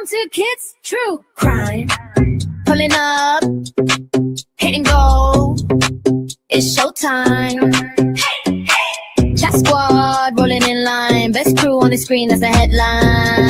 Welcome to Kids True Crime. Pulling up, hit and go. It's showtime. Hey, hey. Chat squad rolling in line. Best crew on the screen, that's the headline.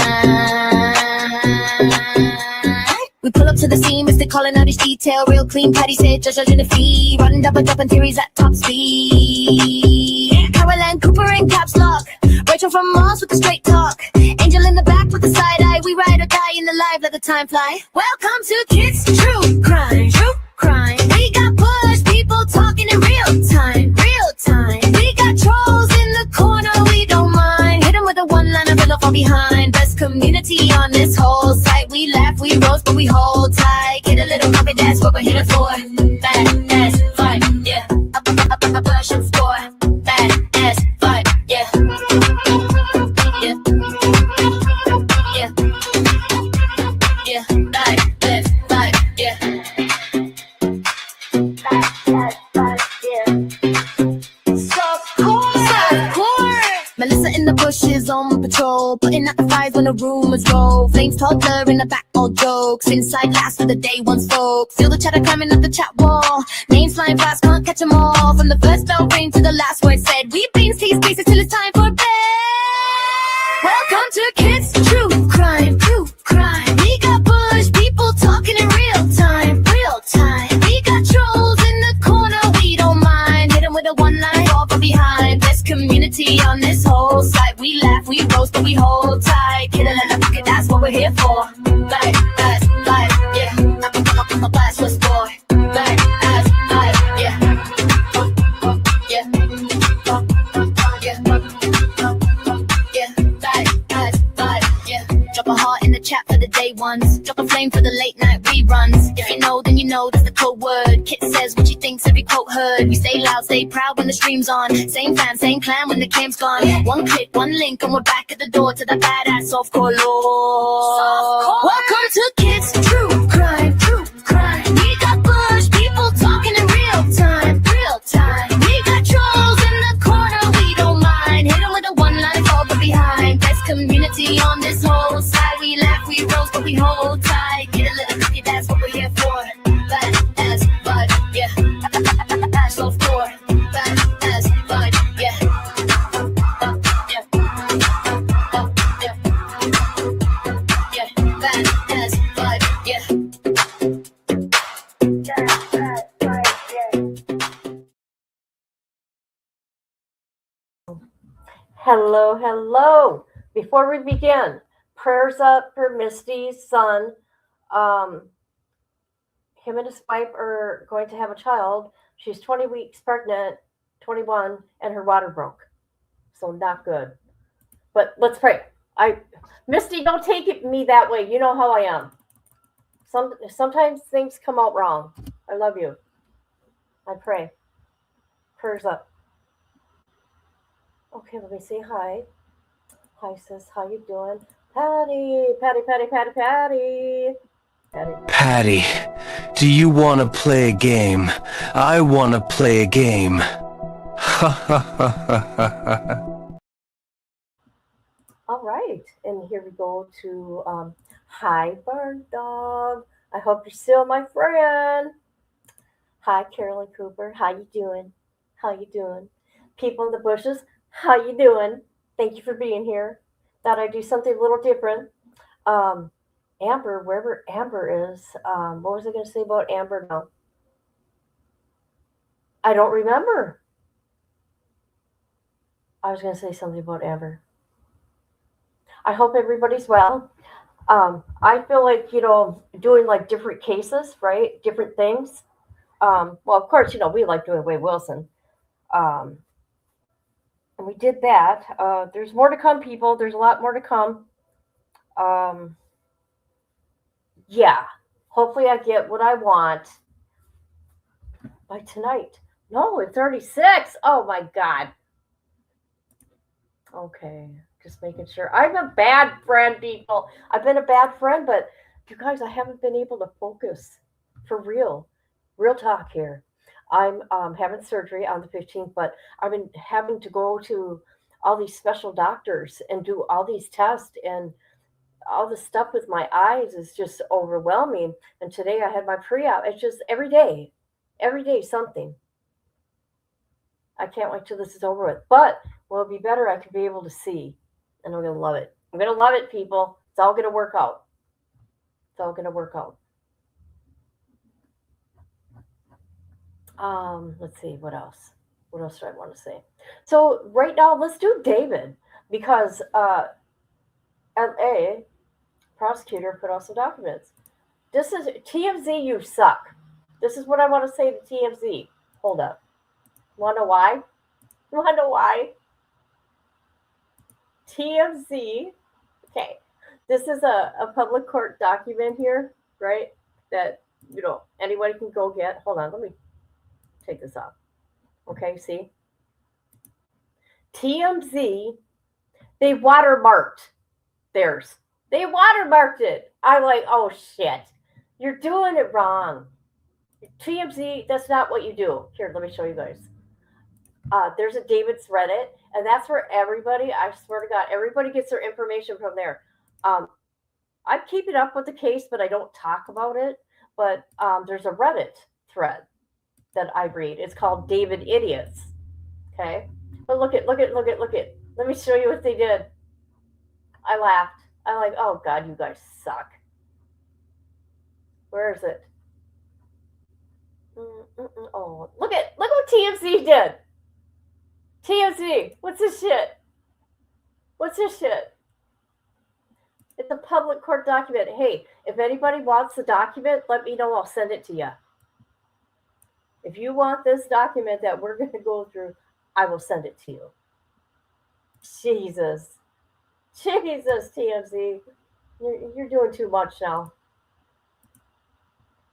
We pull up to the scene, Mr. calling out each detail. Real clean, Patty said, judging the fee. Running double, dropping theories at top speed. Caroline Cooper in caps lock. Rachel from Mars with the straight talk. Angel in the back with the side eye. We ride or die in the live, let the time fly. Welcome to Kids True Crime. True Crime. We got push people talking in real time. Real time. We got trolls in the corner, we don't mind. Hit them with a one-liner, fill off all behind. Best community on this whole site. We laugh, we roast, but we hold tight. Get a little copy, that's what we're here for. Bad ass fight, yeah. A push and score. Bad ass fight, yeah. Yeah. Yeah. Yeah. Fight, let's fight, yeah. Melissa in the bushes on patrol, putting out the fires when the rumors roll. Flames toddler in the back, all jokes. Inside last for the day one's folks. Feel the chatter climbing up the chat wall. Names flying fast, can't catch them all. From the first bell ring to the last word said. We beans to your spaces till it's time for bed. Welcome to Kids True Crime. True Crime. We got bush people talking in real time. Real time. We got trolls in the corner, we don't mind. Hit them with a one-line, fall from behind. Best community on this whole site. We laugh, we roast, but we hold tight. Kid a little pocket, that's what we're here for. Like, as, like, yeah. I'm a blast was for. Like, as, like, yeah. Yeah. Yeah. Yeah. Like, as, like, yeah. Drop a heart in the chat for the day ones. Drop a flame for the late night reruns. If you know, then you know that's the code word. Kit says what she thinks, every quote heard. We stay loud, stay proud when the stream's on. Same fam, same clan when the cam's gone. One click, one link, and we're back at the door to the badass softcore lore. Welcome to Kids True Crime. True Crime. We got bush people talking in real time. Real time. We got trolls in the corner, we don't mind. Hit them with a one-line, fall but behind. Best community on this whole side. We laugh, we roast, but we hold tight. Get a little cookie, that's what we're here for. Bad as bud, yeah. Ash low floor. Bad as bud, yeah. Yeah. Yeah. Yeah. Bad as bud, yeah. Hello, hello. Before we begin, prayers up for Misty's son. Him and his wife are going to have a child. She's 20 weeks pregnant, 21, and her water broke. So not good. But let's pray. Misty, don't take me that way. You know how I am. Sometimes things come out wrong. I love you. I pray. Prayers up. Okay, let me say hi. Hi, sis. How you doing? Patty. Patty, do you want to play a game? I want to play a game. Ha ha ha ha ha. All right, and here we go to hi, Bird Dog. I hope you're still my friend. Hi, Carolyn Cooper. How you doing? How you doing? People in the bushes. How you doing? Thank you for being here. Thought I'd do something a little different. Amber, wherever Amber is, what was I going to say about Amber now? I don't remember. I was going to say something about Amber. I hope everybody's well. I feel like, doing like different cases, right? Different things. Well, of course, we like doing Wade Wilson. And we did that. There's more to come, people. There's a lot more to come. Yeah. Hopefully I get what I want by tonight. No, it's already 6. Oh, my God. Okay. Just making sure. I'm a bad friend, people. I've been a bad friend, but you guys, I haven't been able to focus for real. Real talk here. I'm having surgery on the 15th, but I've been having to go to all these special doctors and do all these tests. And all the stuff with my eyes is just overwhelming. And today I had my pre-op. It's just every day something. I can't wait till this is over with. But will it be better? I could be able to see, and I'm gonna love it. I'm gonna love it, people. It's all gonna work out. It's all gonna work out. Let's see what else. What else do I want to say? So right now, let's do David because LA prosecutor put out some documents. This is TMZ. You suck. This is what I want to say to TMZ. Hold up. Want to know why? Want to know why? TMZ. Okay, this is a public court document here, right? That anybody can go get. Hold on, let me take this off. Okay, see? TMZ, they watermarked theirs. They watermarked it. I'm like, oh shit. You're doing it wrong. TMZ, that's not what you do. Here, let me show you guys. There's a David's Reddit, and that's where everybody, I swear to God, everybody gets their information from there. I'm keeping up with the case, but I don't talk about it. But there's a Reddit thread that I read. It's called David Idiots. Okay? But look at. Let me show you what they did. I laughed. I'm like, oh God, you guys suck. Where is it? Oh, look what TMZ did. TMZ, what's this shit? What's this shit? It's a public court document. Hey, if anybody wants the document, let me know. I'll send it to you. If you want this document that we're going to go through, I will send it to you. Jesus, TMZ. You're doing too much now.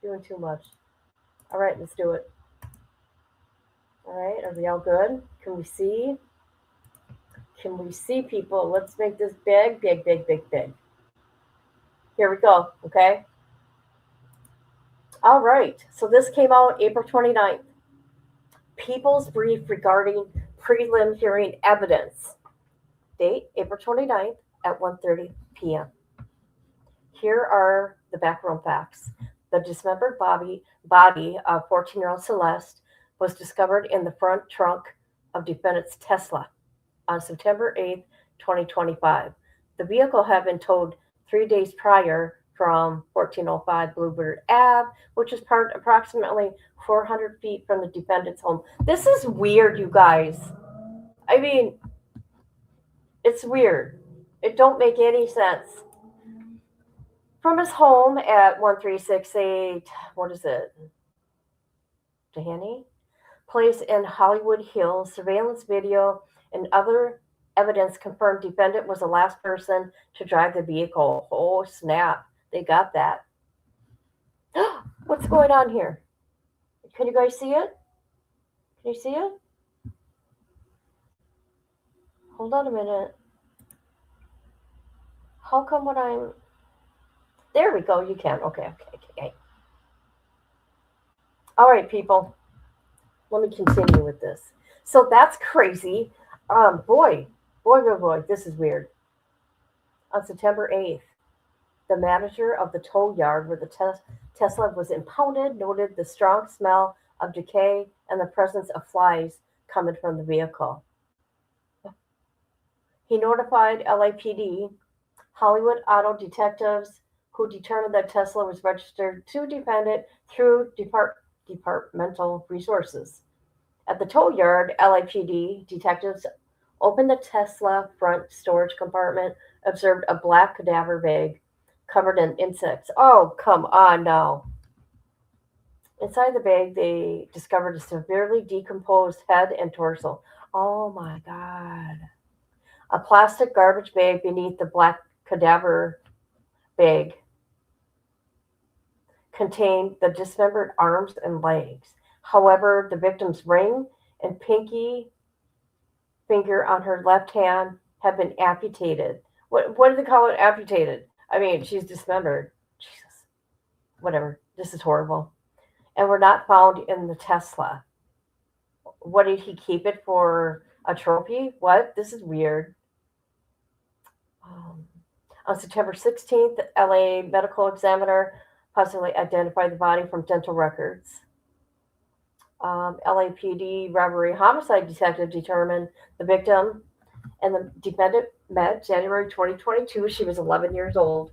Doing too much. All right, let's do it. All right, are we all good? Can we see? Can we see, people? Let's make this big. Here we go, okay? All right, so this came out April 29th. People's brief regarding prelim hearing evidence. Date, April 29th at 1:30 p.m. Here are the background facts. The dismembered body of 14-year-old Celeste was discovered in the front trunk of defendant's Tesla on September 8th, 2025. The vehicle had been towed 3 days prior from 1405 Bluebird Ave, which is parked approximately 400 feet from the defendant's home. This is weird, you guys. I mean, it's weird. It don't make any sense. From his home at 1368, what is it? Dehaney? Place in Hollywood Hills, surveillance video and other evidence confirmed defendant was the last person to drive the vehicle. Oh, snap. They got that. What's going on here? Can you guys see it? Can you see it? Hold on a minute. How come when I'm... There we go. You can. Okay. All right, people. Let me continue with this. So that's crazy. Boy, this is weird. On September 8th, the manager of the tow yard where the Tesla was impounded noted the strong smell of decay and the presence of flies coming from the vehicle. He notified LAPD, Hollywood auto detectives, who determined that Tesla was registered to defendant through departmental resources. At the tow yard, LAPD detectives opened the Tesla front storage compartment, observed a black cadaver bag covered in insects. Oh, come on now. Inside the bag, they discovered a severely decomposed head and torso. Oh my God. A plastic garbage bag beneath the black cadaver bag contained the dismembered arms and legs. However, the victim's ring and pinky finger on her left hand have been amputated. What do they call it? Amputated. I mean, she's dismembered. Jesus. Whatever. This is horrible. And were not found in the Tesla. What, did he keep it for a trophy? What? This is weird. On September 16th, the LA medical examiner possibly identified the body from dental records. LAPD robbery homicide detective determined the victim and the defendant met January 2022. She was 11 years old.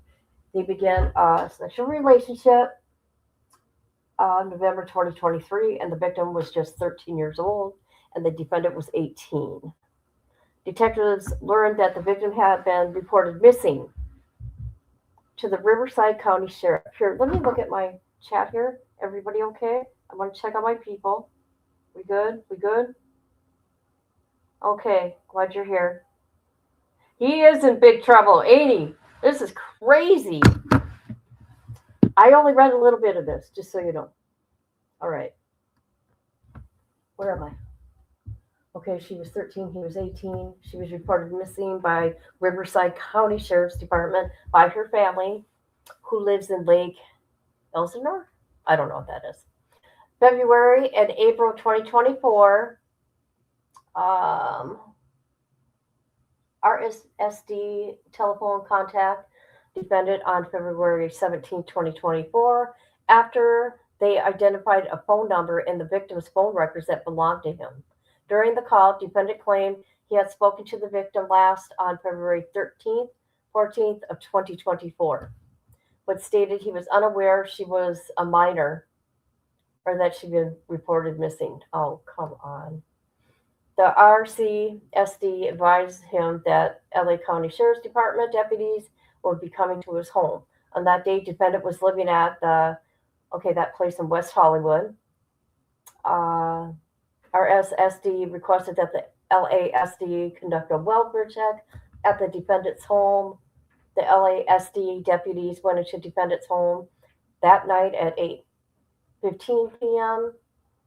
They began a sexual relationship November 2023, and the victim was just 13 years old, and the defendant was 18. Detectives learned that the victim had been reported missing to the Riverside County Sheriff. Here, let me look at my chat here. Everybody okay? I want to check on my people. We good? We good? Okay, glad you're here. He is in big trouble, ain't he? This is crazy. I only read a little bit of this, just so you know. All right. Where am I? Okay, she was 13, he was 18. She was reported missing by Riverside County Sheriff's Department by her family, who lives in Lake Elsinore? I don't know what that is. February and April 2024, RSSD telephone contact defendant on February 17, 2024, after they identified a phone number in the victim's phone records that belonged to him. During the call, defendant claimed he had spoken to the victim last on February 13th, 14th of 2024, but stated he was unaware she was a minor or that she'd been reported missing. Oh, come on. The RCSD advised him that LA County Sheriff's Department deputies would be coming to his home. On that day, defendant was living at that place in West Hollywood. RSSD requested that the LASD conduct a welfare check at the defendant's home. The LASD deputies went into defendant's home that night at 8:15 p.m.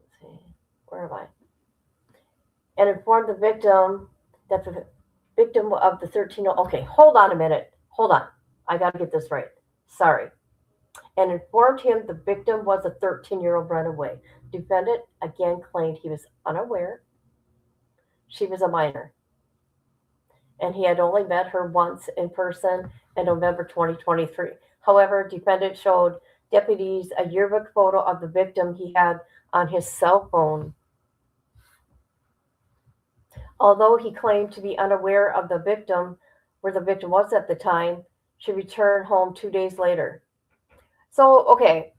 Let's see, where am I? And informed the victim that the victim of the 13 okay, hold on a minute. Hold on. I got to get this right. Sorry. And informed him the victim was a 13-year-old runaway. Defendant again claimed he was unaware she was a minor, and he had only met her once in person in November 2023. However, defendant showed deputies a yearbook photo of the victim he had on his cell phone. Although he claimed to be unaware of the victim, where the victim was at the time, she returned home 2 days later. So, okay,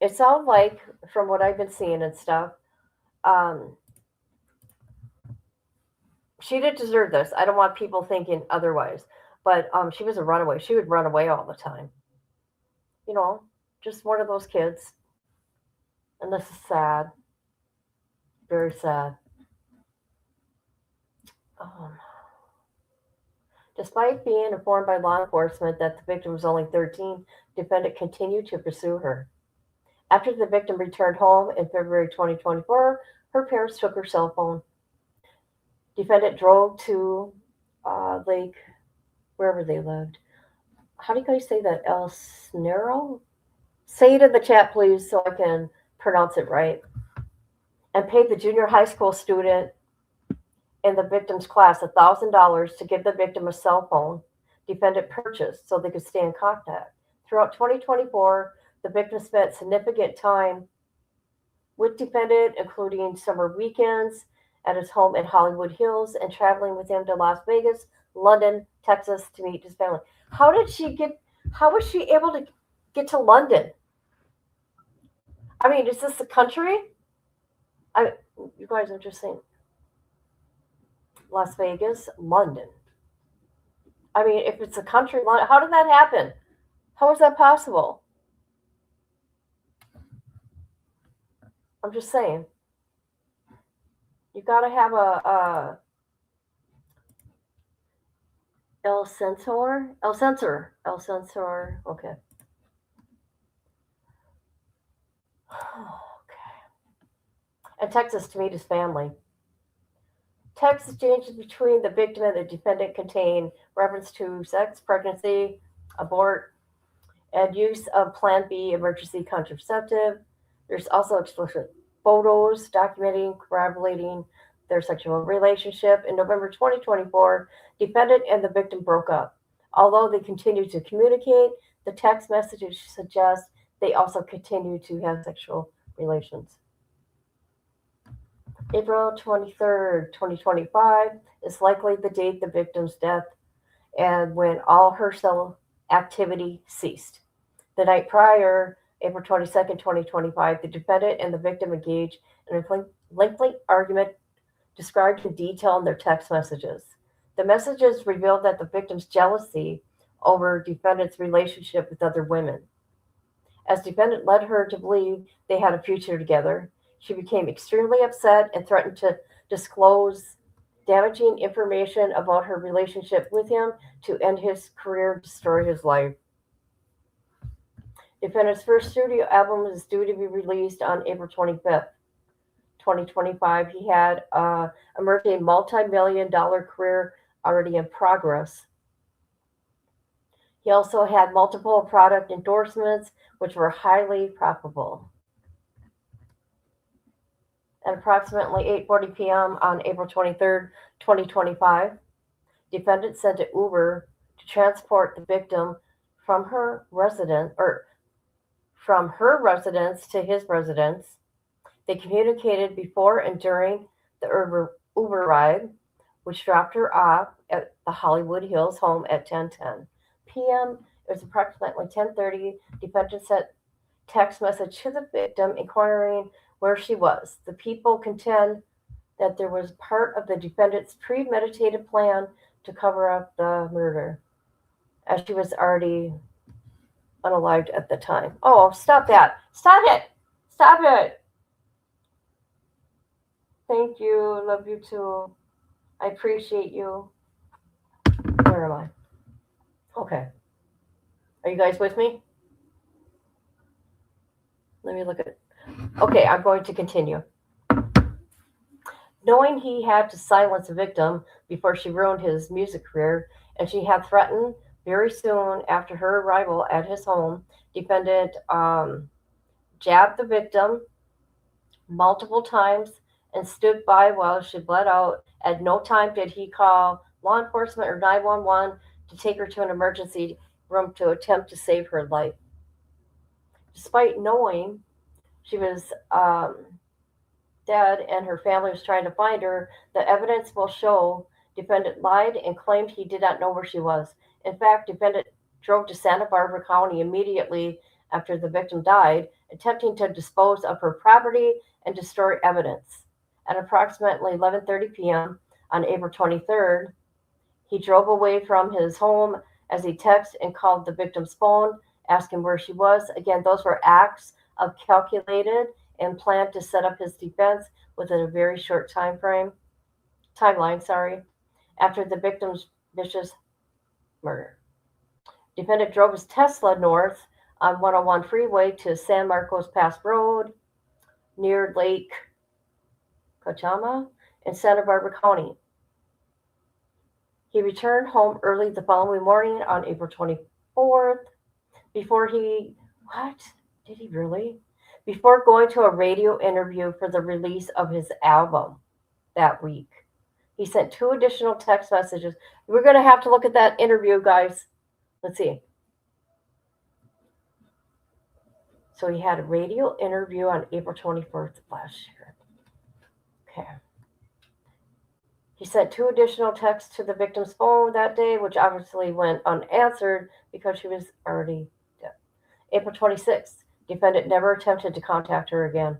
it sounds like, from what I've been seeing and stuff, she didn't deserve this. I don't want people thinking otherwise, but she was a runaway. She would run away all the time. You know, just one of those kids. And this is sad. Very sad. Despite being informed by law enforcement that the victim was only 13, defendant continued to pursue her. After the victim returned home in February 2024, her parents took her cell phone. Defendant drove to Lake, wherever they lived. How do you guys say that? El Snero? Say it in the chat, please, so I can pronounce it right. And paid the junior high school student in the victim's class $1,000 to give the victim a cell phone defendant purchased so they could stay in contact. Throughout 2024, the victim spent significant time with defendant, including summer weekends at his home in Hollywood Hills and traveling with him to Las Vegas, London, Texas to meet his family. How was she able to get to London? I mean, is this a country? You guys are just saying Las Vegas, London. I mean, if it's a country, how did that happen? How is that possible? I'm just saying. You got to have a El Censor. Okay. And Texas to meet his family. Text exchanges between the victim and the defendant contain reference to sex, pregnancy, abort, and use of Plan B emergency contraceptive. There's also explicit photos documenting, corroborating their sexual relationship. In November 2024, defendant and the victim broke up. Although they continued to communicate, the text messages suggest they also continued to have sexual relations. April 23rd, 2025 is likely the date the victim's death and when all her cell activity ceased. The night prior, April 22nd, 2025, the defendant and the victim engaged in a lengthy argument described in detail in their text messages. The messages revealed that the victim's jealousy over defendant's relationship with other women. As defendant led her to believe they had a future together, she became extremely upset and threatened to disclose damaging information about her relationship with him to end his career and destroy his life. Defendant's first studio album is due to be released on April 25th, 2025. He had a emerging multi-million-dollar career already in progress. He also had multiple product endorsements, which were highly profitable. At approximately 8:40 p.m. on April 23rd, 2025, defendant sent an Uber to transport the victim from her residence to his residence. They communicated before and during the Uber ride, which dropped her off at the Hollywood Hills home at 10:10 p.m. It was approximately 10:30. Defendant sent text message to the victim inquiring where she was. The people contend that there was part of the defendant's premeditated plan to cover up the murder, as she was already unalived at the time. Oh, stop that. Stop it. Stop it. Thank you. Love you too. I appreciate you. Where am I? Okay. Are you guys with me? Let me look at it. Okay, I'm going to continue. Knowing he had to silence the victim before she ruined his music career, and she had threatened very soon after her arrival at his home, defendant jabbed the victim multiple times and stood by while she bled out. At no time did he call law enforcement or 911 to take her to an emergency room to attempt to save her life. Despite knowing she was dead and her family was trying to find her, the evidence will show defendant lied and claimed he did not know where she was. In fact, defendant drove to Santa Barbara County immediately after the victim died, attempting to dispose of her property and destroy evidence. At approximately 11:30 p.m. on April 23rd, he drove away from his home as he texted and called the victim's phone, asking where she was. Again, those were acts of calculated and planned to set up his defense within a very short timeline, after the victim's vicious murder. Defendant drove his Tesla north on 101 freeway to San Marcos Pass Road near Lake Cachama in Santa Barbara County. He returned home early the following morning on April 24th before going to a radio interview for the release of his album that week. He sent 2 additional text messages. We're going to have to look at that interview, guys. Let's see. So he had a radio interview on April 24th of last year. Okay. He sent 2 additional texts to the victim's phone that day, which obviously went unanswered because she was already dead. April 26th, defendant never attempted to contact her again.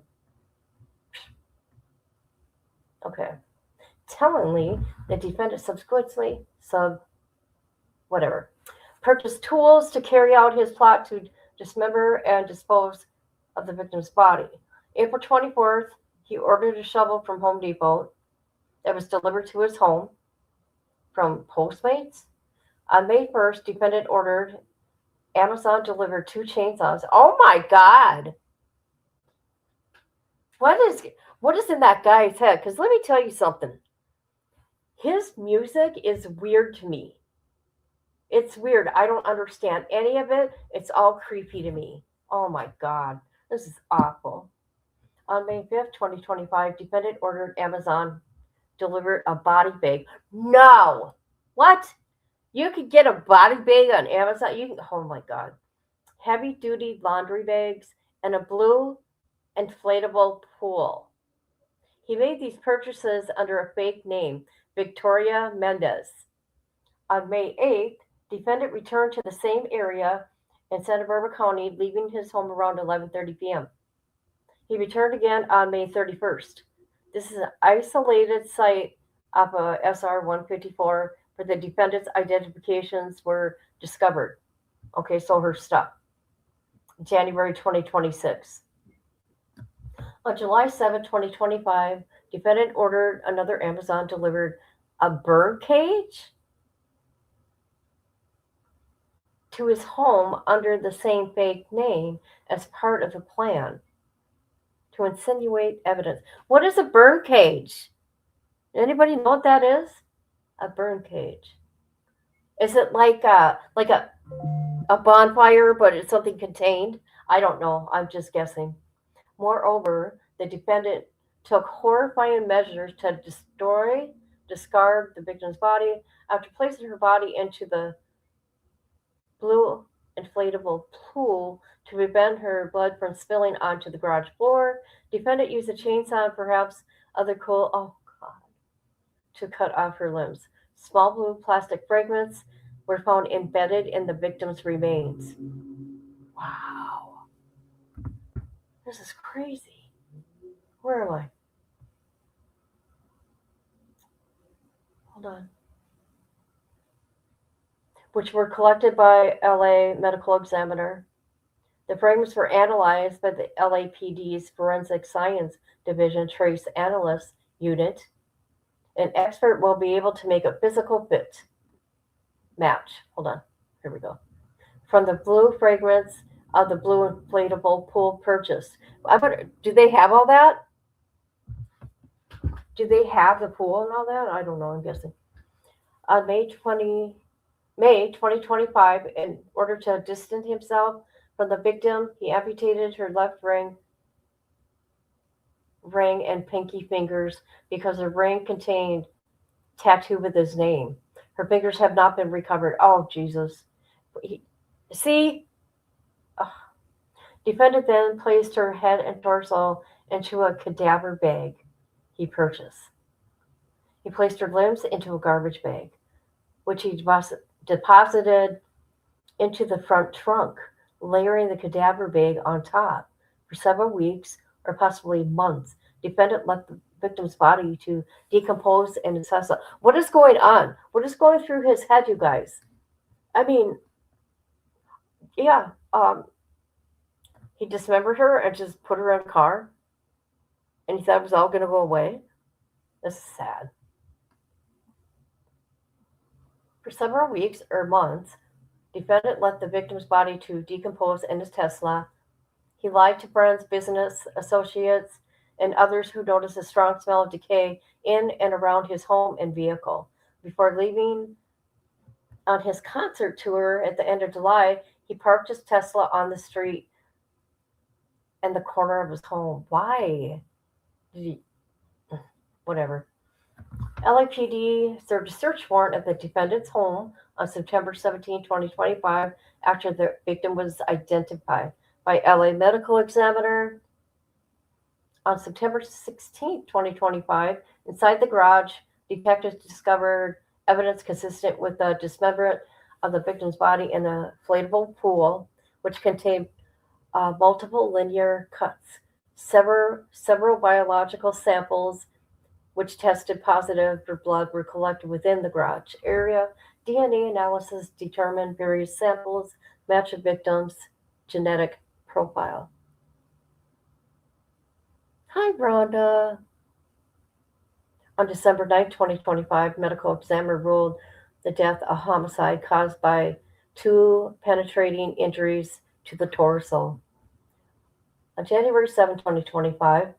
Okay. Tellingly, the defendant subsequently purchased tools to carry out his plot to dismember and dispose of the victim's body. April 24th, he ordered a shovel from Home Depot that was delivered to his home from Postmates. On May 1st, defendant ordered Amazon delivered 2 chainsaws. Oh my God! What is in that guy's head? Because let me tell you something. His music is weird to me. It's weird. I don't understand any of it. It's all creepy to me. Oh my God. This is awful. On May 5th, 2025, defendant ordered Amazon delivered a body bag. No! What? You could get a body bag on Amazon. You can, oh my God. Heavy duty laundry bags and a blue inflatable pool. He made these purchases under a fake name, Victoria Mendez. On May 8th, defendant returned to the same area in Santa Barbara County, leaving his home around 11:30 p.m. He returned again on May 31st. This is an isolated site of a SR 154 where the defendant's identifications were discovered. Okay, so her stuff. January 2026. On July 7, 2025, defendant ordered another Amazon delivered a bird cage to his home under the same fake name as part of the plan to insinuate evidence. What is a bird cage? Anybody know what that is? A bird cage. Is it like a bonfire, but it's something contained? I don't know. I'm just guessing. Moreover, the defendant took horrifying measures to discard the victim's body after placing her body into the blue inflatable pool to prevent her blood from spilling onto the garage floor. Defendant used a chainsaw and perhaps other oh God, to cut off her limbs. Small blue plastic fragments were found embedded in the victim's remains. Wow. This is crazy. Where am I? Hold on. Which were collected by LA Medical Examiner. The fragments were analyzed by the LAPD's Forensic Science Division Trace Analyst Unit. An expert will be able to make a physical fit match. Hold on. Here we go. From the blue fragments of the blue inflatable pool purchased. Do they have all that? Do they have the pool and all that? I don't know. I'm guessing. On May 2025, in order to distance himself from the victim, he amputated her left ring and pinky fingers because the ring contained tattoo with his name. Her fingers have not been recovered. Oh, Jesus. See? Ugh. Defendant then placed her head and torso into a cadaver bag he purchased. He placed her limbs into a garbage bag, which he deposited into the front trunk, layering the cadaver bag on top. For several weeks, or possibly months, defendant left the victim's body to decompose and assess. What is going on? What is going through his head, you guys? I mean, yeah, he dismembered her and just put her in a car, and he thought it was all going to go away. This is sad. For several weeks or months, defendant left the victim's body to decompose in his Tesla. He lied to friends, business associates, and others who noticed a strong smell of decay in and around his home and vehicle. Before leaving on his concert tour at the end of July, he parked his Tesla on the street in the corner of his home. Why? Whatever. LAPD served a search warrant at the defendant's home on September 17, 2025, after the victim was identified by LA Medical Examiner. On September 16, 2025, inside the garage, detectives discovered evidence consistent with the dismemberment of the victim's body in an inflatable pool, which contained multiple linear cuts. Several biological samples which tested positive for blood were collected within the garage area. DNA analysis determined various samples match the victim's genetic profile. Hi, Rhonda. On December 9, 2025, medical examiner ruled the death a homicide caused by 2 penetrating injuries to the torso. On January 7, 2025,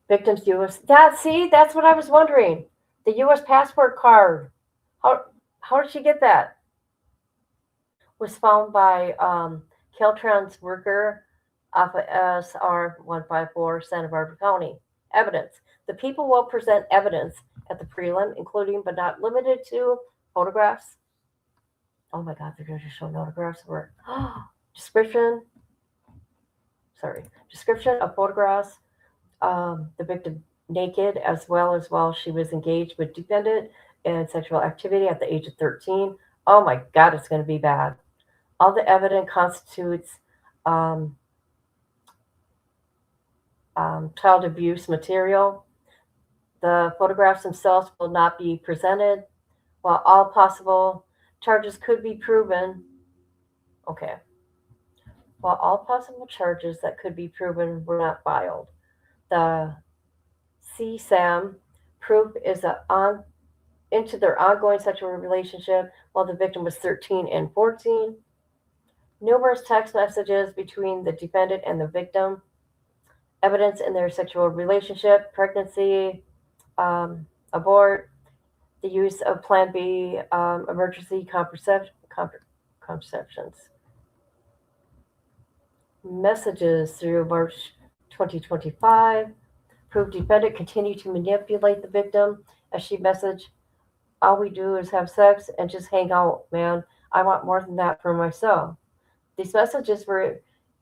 victim's U.S. That's what I was wondering. The U.S. passport card. How did she get that? Was found by Caltrans worker off of SR 154, Santa Barbara County. Evidence. The people will present evidence at the prelim, including but not limited to photographs, Oh my God, they're going to show photographs of her. Description. Sorry. Description of photographs. The victim naked, as well as while she was engaged with defendant in sexual activity at the age of 13. Oh my God, it's going to be bad. All the evidence constitutes um, child abuse material. The photographs themselves will not be presented. While all possible charges could be proven, okay, while all possible charges that could be proven were not filed, the CSAM proof is into their ongoing sexual relationship while the victim was 13 and 14. Numerous text messages between the defendant and the victim, evidence in their sexual relationship, pregnancy, abort, the use of Plan B emergency contraceptions. Messages through March 2025 prove defendant continued to manipulate the victim as she messaged, all we do is have sex and just hang out, man. I want more than that for myself. These messages were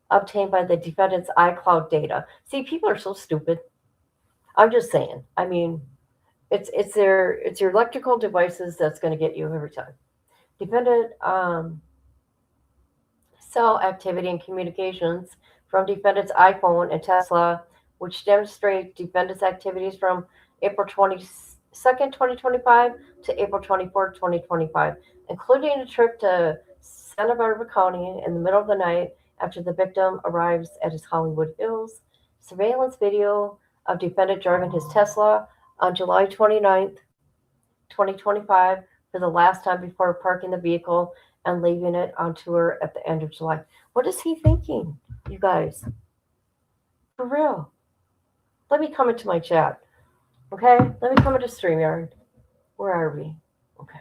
obtained by the defendant's iCloud data. See, people are so stupid. I'm just saying. I mean, it's your electrical devices that's going to get you every time. Defendant cell activity and communications from defendant's iPhone and Tesla, which demonstrate defendant's activities from April 22nd, 2025 to April 24th, 2025, including a trip to Santa Barbara County in the middle of the night after the victim arrives at his Hollywood Hills. Surveillance video of defendant driving his Tesla on July 29th, 2025, for the last time before parking the vehicle and leaving it on tour at the end of July. What is he thinking, you guys? For real. Let me come into my chat. Okay? Let me come into StreamYard. Where are we? Okay.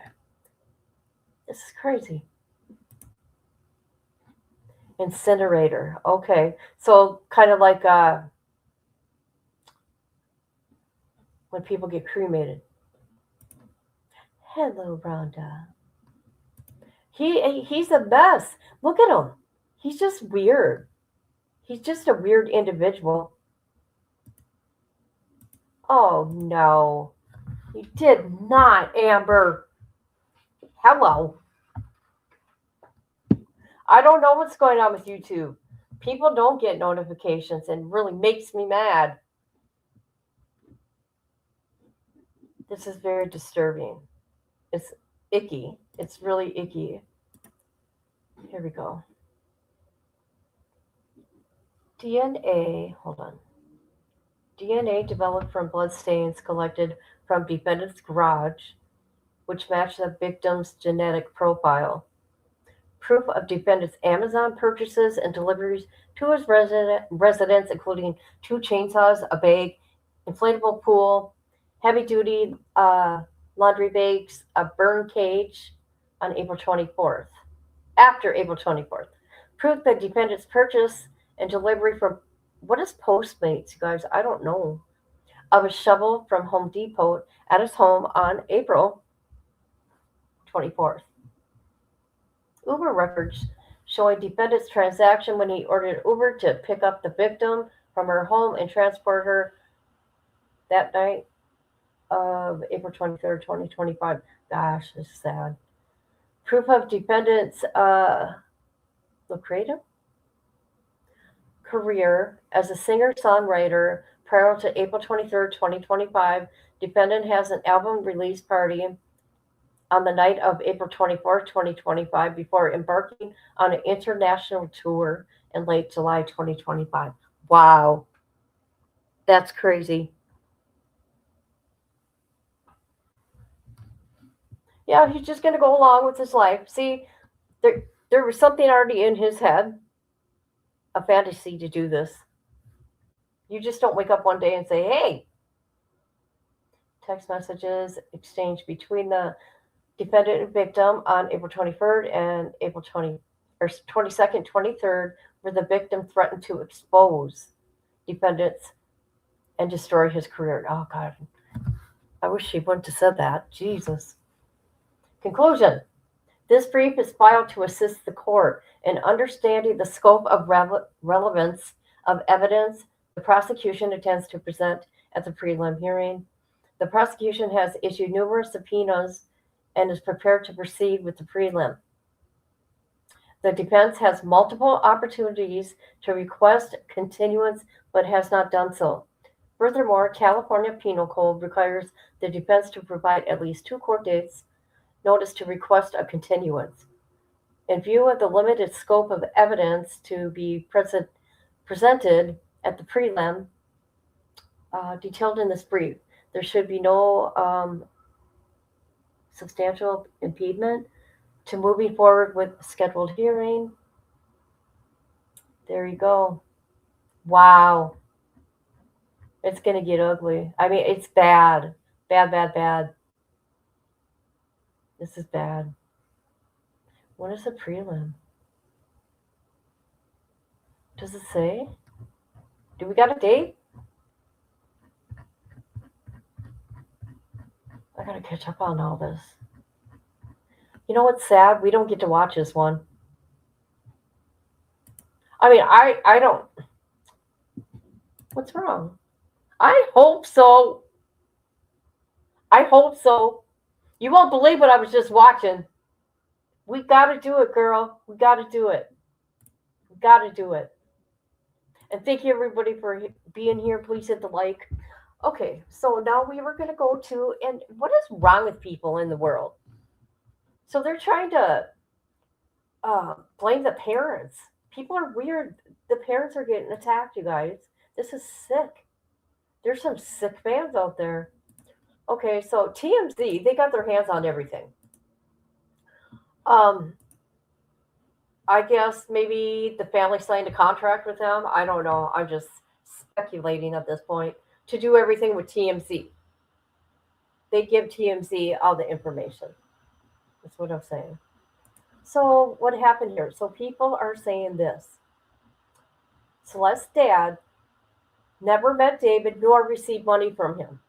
This is crazy. Incinerator. Okay. So kind of like when people get cremated. Hello, Rhonda. He's a mess. Look at him. He's just weird. He's just a weird individual. Oh no. You did not, Amber. Hello. I don't know what's going on with YouTube. People don't get notifications and it really makes me mad. This is very disturbing. It's icky. It's really icky. Here we go. DNA, hold on. DNA developed from blood stains collected from defendant's garage, which matched the victim's genetic profile. Proof of defendant's Amazon purchases and deliveries to his residence, including 2 chainsaws, a bag, inflatable pool, heavy-duty laundry bags, a burn cage on April 24th. After April 24th. Proof that defendant's purchase and delivery from, what is Postmates, you guys? I don't know. Of a shovel from Home Depot at his home on April 24th. Uber records showing defendant's transaction when he ordered Uber to pick up the victim from her home and transport her that night of April 23rd, 2025. Gosh, this is sad. Proof of defendant's lucrative career as a singer-songwriter prior to April 23rd, 2025. Defendant has an album release party on the night of April 24th, 2025, before embarking on an international tour in late July 2025. Wow. That's crazy. Yeah, he's just going to go along with his life. See, there was something already in his head, a fantasy to do this. You just don't wake up one day and say, hey. Text messages exchanged between the defendant and victim on April 23rd and April 22nd, 23rd, where the victim threatened to expose defendants and destroy his career. Oh, God. I wish she wouldn't have said that. Jesus. Conclusion. This brief is filed to assist the court in understanding the scope of relevance of evidence the prosecution intends to present at the prelim hearing. The prosecution has issued numerous subpoenas and is prepared to proceed with the prelim. The defense has multiple opportunities to request continuance but has not done so. Furthermore, California Penal Code requires the defense to provide at least 2 court dates notice to request a continuance. In view of the limited scope of evidence to be presented at the prelim, detailed in this brief, there should be no substantial impediment to moving forward with a scheduled hearing. There you go. Wow. It's going to get ugly. I mean, it's bad. Bad, bad, bad. This is bad. When is the prelim? Does it say? Do we got a date? I gotta catch up on all this. You know what's sad? We don't get to watch this one. I mean, I don't. What's wrong? I hope so. I hope so. You won't believe what I was just watching. We got to do it, girl. We got to do it. We got to do it. And thank you, everybody, for being here. Please hit the like. Okay, so now we were going to go to, and what is wrong with people in the world? So they're trying to blame the parents. People are weird. The parents are getting attacked, you guys. This is sick. There's some sick fans out there. Okay, so TMZ, they got their hands on everything. I guess maybe the family signed a contract with them. I don't know. I'm just speculating at this point to do everything with TMZ. They give TMZ all the information. That's what I'm saying. So what happened here? So people are saying this. Celeste's dad never met David nor received money from him.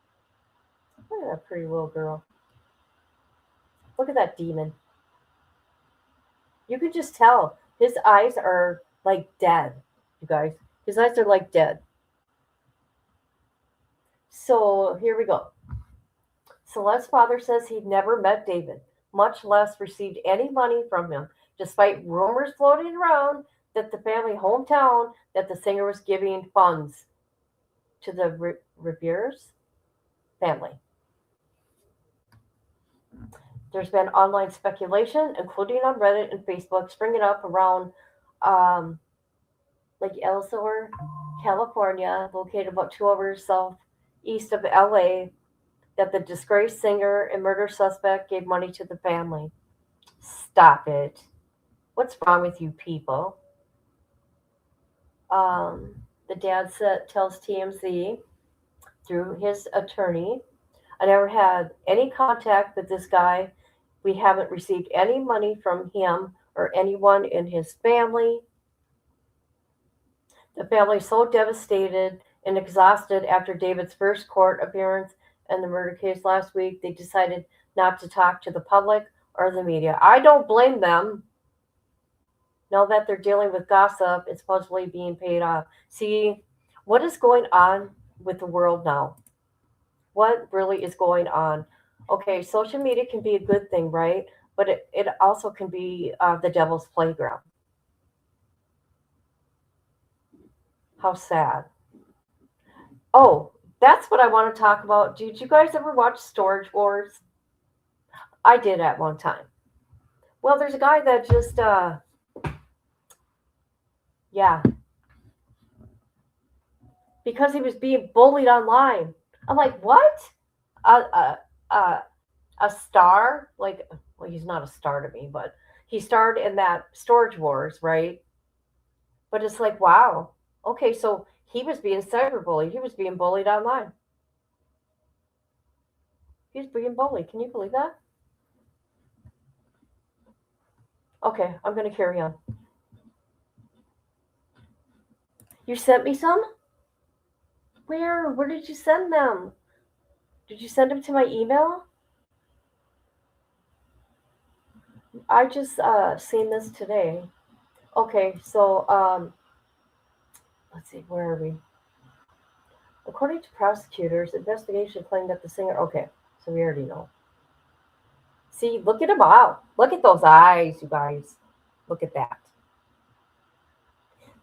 Look at that pretty little girl. Look at that demon. You could just tell his eyes are like dead, you guys. His eyes are like dead. So here we go. Celeste's father says he never met David, much less received any money from him, despite rumors floating around that the family hometown that the singer was giving funds to the Rivers family. There's been online speculation, including on Reddit and Facebook, springing up around Lake Elsinore, California, located about 2 hours southeast of LA, that the disgraced singer and murder suspect gave money to the family. Stop it. What's wrong with you people? The dad tells TMZ through his attorney, I never had any contact with this guy. We haven't received any money from him or anyone in his family. The family is so devastated and exhausted after David's first court appearance in the murder case last week, they decided not to talk to the public or the media. I don't blame them. Now that they're dealing with gossip, it's supposedly being paid off. See, what is going on with the world now? What really is going on? Okay, social media can be a good thing, right? But it also can be the devil's playground. How sad. Oh, that's what I want to talk about. Did you guys ever watch Storage Wars? I did at one time. Well, there's a guy that just, because he was being bullied online. I'm like, what? A star? Like, well, he's not a star to me, but he starred in that Storage Wars, right? But it's like, wow. Okay, so he was being cyberbullied. He was being bullied online. He was being bullied. Can you believe that? Okay, I'm going to carry on. You sent me some? Where? Where did you send them? Did you send them to my email? I just seen this today. Okay, so let's see, where are we? According to prosecutors, investigation claimed that the singer. Okay, so we already know. See, look at him out. Look at those eyes, you guys. Look at that.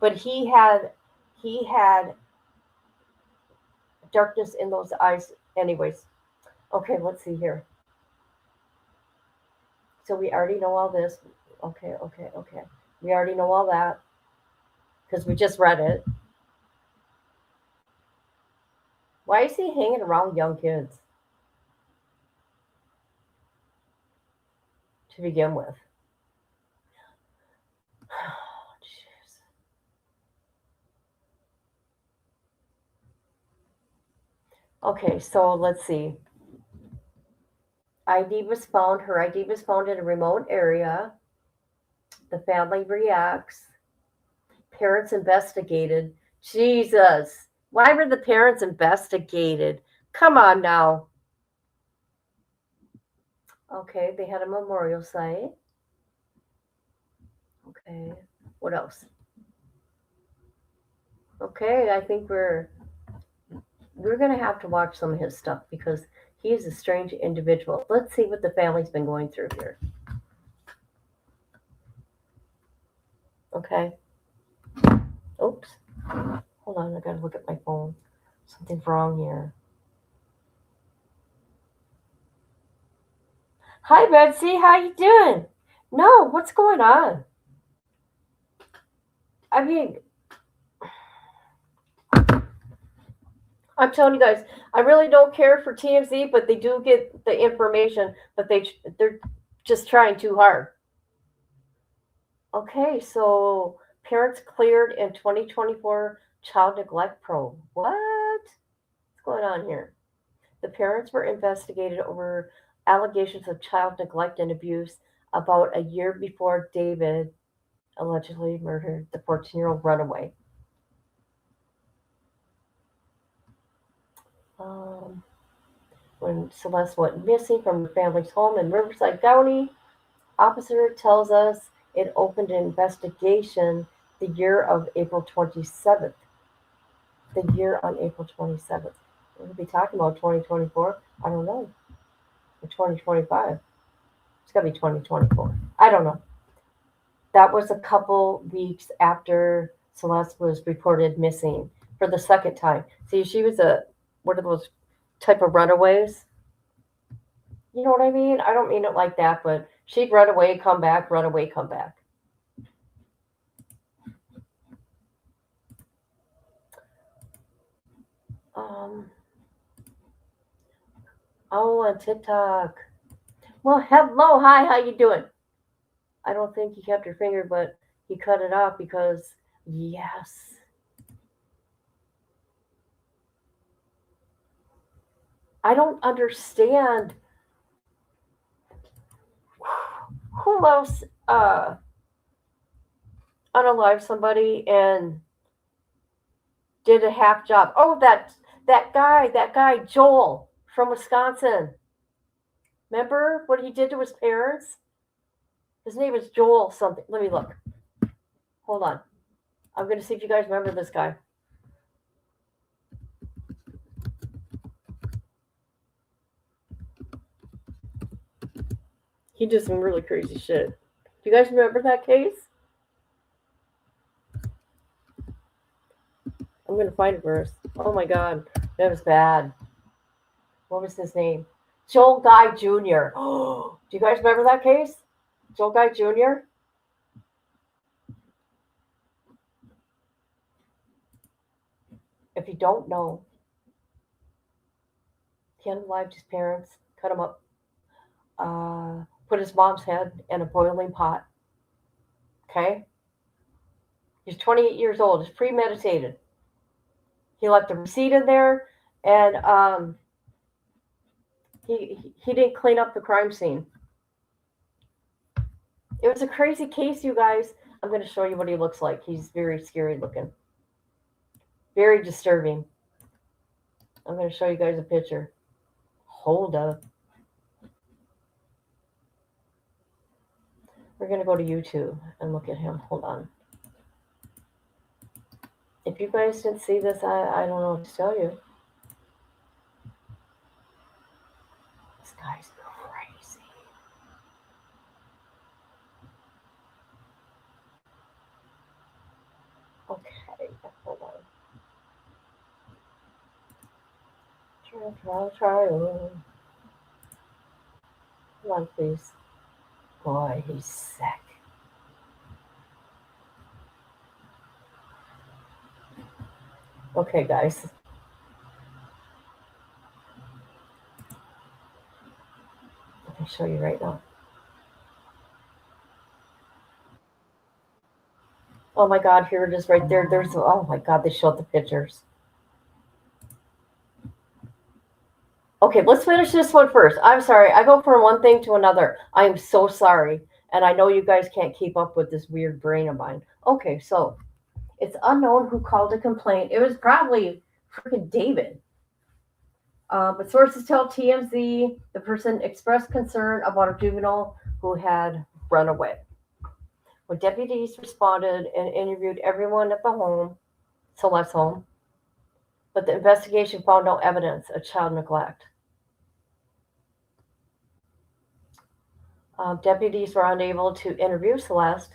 But he had darkness in those eyes, anyways. Okay, let's see here. So we already know all this. Okay, okay, okay. We already know all that because we just read it. Why is he hanging around young kids to begin with? Jeez. Okay, so let's see. ID was found. Her ID was found in a remote area. The family reacts. Parents investigated. Jesus. Why were the parents investigated? Come on now. Okay, they had a memorial site. Okay, what else? Okay, I think we're gonna have to watch some of his stuff because he is a strange individual. Let's see what the family's been going through here. Okay. Oops. Hold on, I gotta look at my phone. Something's wrong here. Hi, Betsy. How you doing? No, what's going on? I mean, I'm telling you guys, I really don't care for TMZ, but they do get the information, but they're just trying too hard. Okay, so parents cleared in 2024 child neglect probe. What? What's going on here? The parents were investigated over allegations of child neglect and abuse about a year before David allegedly murdered the 14-year-old runaway. Um, when Celeste went missing from her family's home in Riverside County, officer tells us it opened an investigation the year of April 27th. The year on April 27th. We'll be talking about 2024. I don't know. Or 2025. It's got to be 2024. I don't know. That was a couple weeks after Celeste was reported missing for the second time. See, she was one of those type of runaways. You know what I mean? I don't mean it like that, but she'd run away, come back, run away, come back. Oh, on TikTok. Well, hello, hi, how you doing? I don't think he kept her finger, but he cut it off because, yes. I don't understand. Who else unalived somebody and did a half job? Oh, that guy, Joel from Wisconsin. Remember what he did to his parents? His name is Joel something. Let me look. Hold on. I'm going to see if you guys remember this guy. He did some really crazy shit. Do you guys remember that case? I'm going to find it first. Oh my God. That was bad. What was his name? Joel Guy Jr. Oh, do you guys remember that case? Joel Guy Jr.? If you don't know, he unalived his parents, cut him up, put his mom's head in a boiling pot. Okay? He's 28 years old. It's premeditated. He left the receipt in there, and he didn't clean up the crime scene. It was a crazy case, you guys. I'm going to show you what he looks like. He's very scary looking. Very disturbing. I'm going to show you guys a picture. Hold up. We're going to go to YouTube and look at him. Hold on. If you guys didn't see this, I don't know what to tell you. This guy's crazy. Okay, hold on. Try. Come on, please. Boy, he's sick. Okay, guys. Let me show you right now. Oh my God, here it is right there. There's, oh my God, they showed the pictures. Okay, let's finish this one first. I'm sorry. I go from one thing to another. I am so sorry. And I know you guys can't keep up with this weird brain of mine. Okay, so it's unknown who called a complaint. It was probably freaking David. But sources tell TMZ the person expressed concern about a juvenile who had run away. When deputies responded and interviewed everyone at the home, Celeste's home, but the investigation found no evidence of child neglect. Deputies were unable to interview Celeste,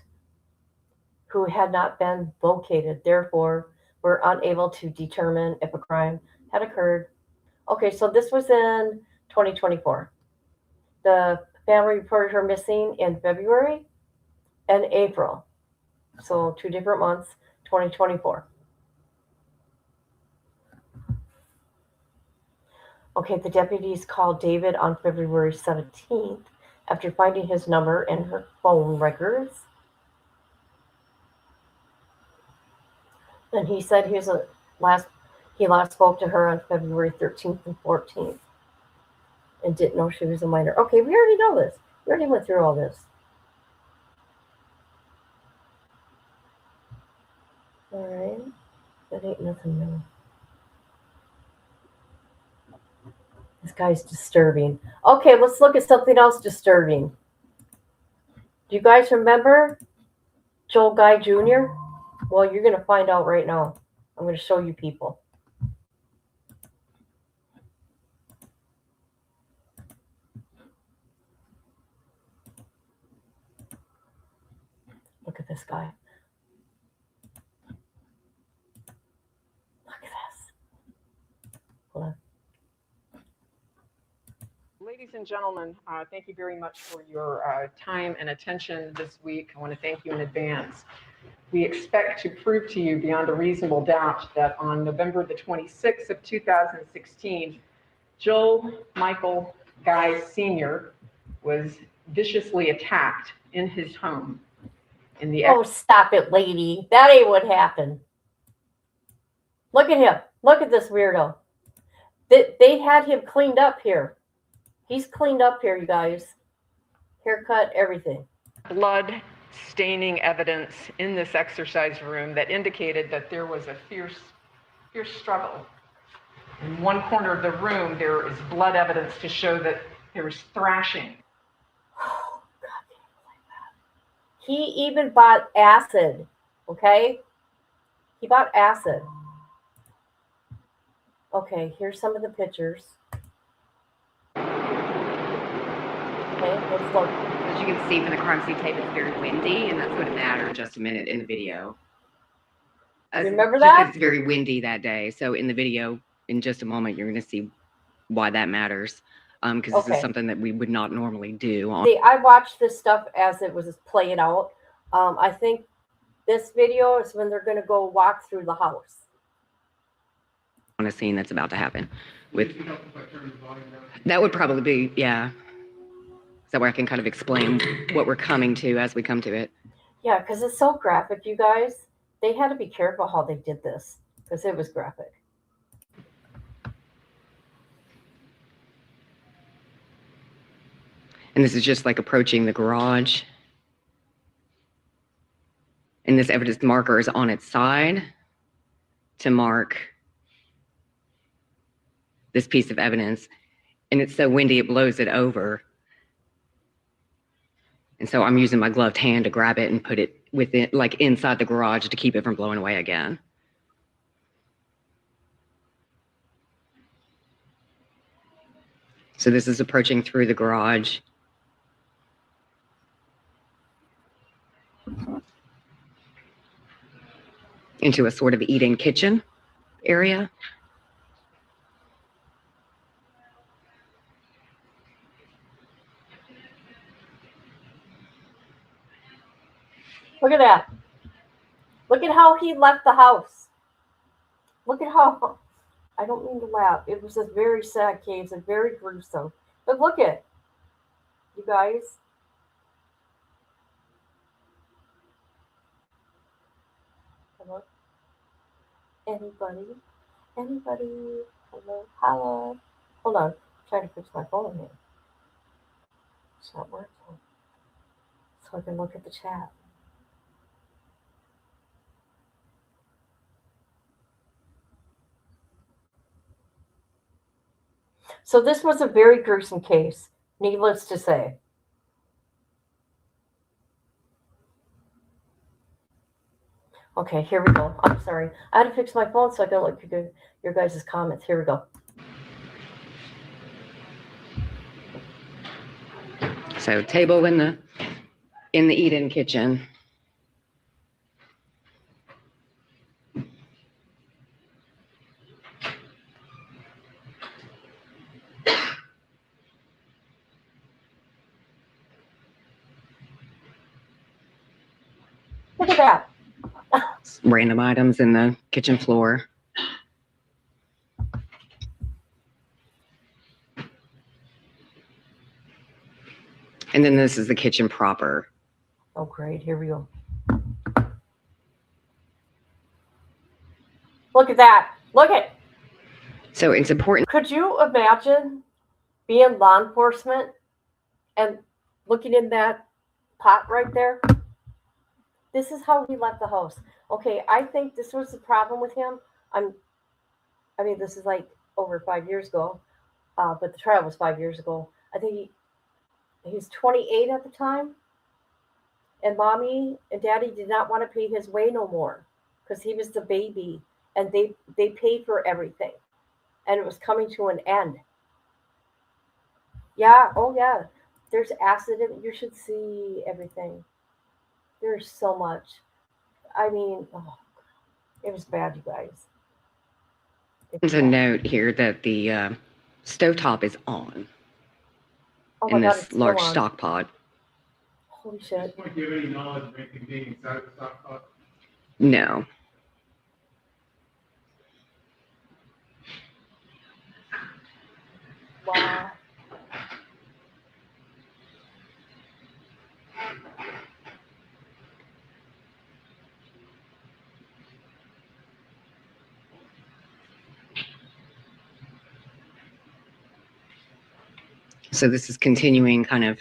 who had not been located, therefore were unable to determine if a crime had occurred. Okay, so this was in 2024. The family reported her missing in February and April. So 2 different months, 2024. Okay, the deputies called David on February 17th after finding his number in her phone records. And he said he last spoke to her on February 13th and 14th and didn't know she was a minor. Okay, we already know this. We already went through all this. All right. That ain't nothing new. This guy's disturbing. Okay, let's look at something else disturbing. Do you guys remember Joel Guy Jr.? Well, you're going to find out right now. I'm going to show you people. Look at this guy. Look at this. Hold on. Ladies and gentlemen, thank you very much for your time and attention this week. I want to thank you in advance. We expect to prove to you beyond a reasonable doubt that on November the 26th of 2016, Joel Michael Guy Sr. was viciously attacked in his home. Oh, stop it, lady. That ain't what happened. Look at him. Look at this weirdo. They had him cleaned up here. He's cleaned up here, you guys. Haircut, everything. Blood staining evidence in this exercise room that indicated that there was a fierce struggle. In one corner of the room, there is blood evidence to show that there was thrashing. Oh, God, I can't believe that. He even bought acid, okay? He bought acid. Okay, here's some of the pictures. Okay, let's look. As you can see from the crime scene tape, it's very windy, and that's going to matter in just a minute in the video. Remember that? It's very windy that day. So in the video, in just a moment, you're going to see why that matters. Because this is something that we would not normally do. See, I watched this stuff as it was playing out. I think this video is when they're going to go walk through the house. On a scene that's about to happen. That would probably be, yeah. That way I can kind of explain what we're coming to as we come to it. Yeah, because it's so graphic, you guys. They had to be careful how they did this because it was graphic. And this is just like approaching the garage. And this evidence marker is on its side to mark this piece of evidence. And it's so windy, it blows it over. And so I'm using my gloved hand to grab it and put it within, like inside the garage to keep it from blowing away again. So this is approaching through the garage. Into a sort of eat-in kitchen area. Look at that. Look at how he left the house. Look at how, I don't mean to laugh. It was a very sad case and very gruesome. But look at, you guys. Hello? Anybody? Anybody? Hello? Hello? Hold on. I'm trying to fix my phone here. It's not working. So I can look at the chat. So this was a very gruesome case, needless to say. Okay, here we go. I'm sorry. I had to fix my phone so I can look at your guys' comments. Here we go. So table in the eat-in kitchen. Look at that. Random items in the kitchen floor. And then this is the kitchen proper. Oh, great. Here we go. Look at that. Look at. So it's important. Could you imagine being law enforcement and looking in that pot right there? This is how he left the house. Okay, I think this was the problem with him. I mean, this is like over 5 years ago, but the trial was 5 years ago. I think he was 28 at the time, and mommy and daddy did not want to pay his way no more because he was the baby, and they paid for everything, and it was coming to an end. Yeah, oh yeah, there's acid in it. You should see everything. There's so much. I mean, oh, it was bad, you guys. There's a note here that the stovetop is on in this it's large still on. stock pot. Holy shit. At this point, do you have any knowledge of anything being inside the stock pot? No. Wow. So this is continuing kind of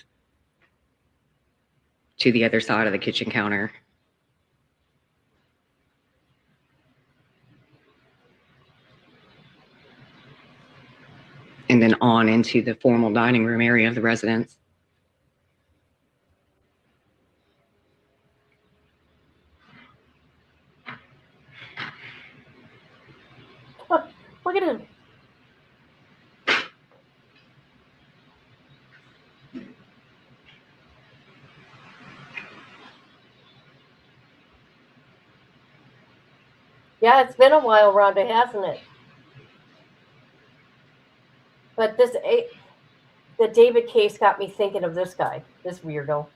to the other side of the kitchen counter. And then on into the formal dining room area of the residence. Look at him. Yeah, it's been a while, Rhonda, hasn't it? But the David case got me thinking of this guy, this weirdo.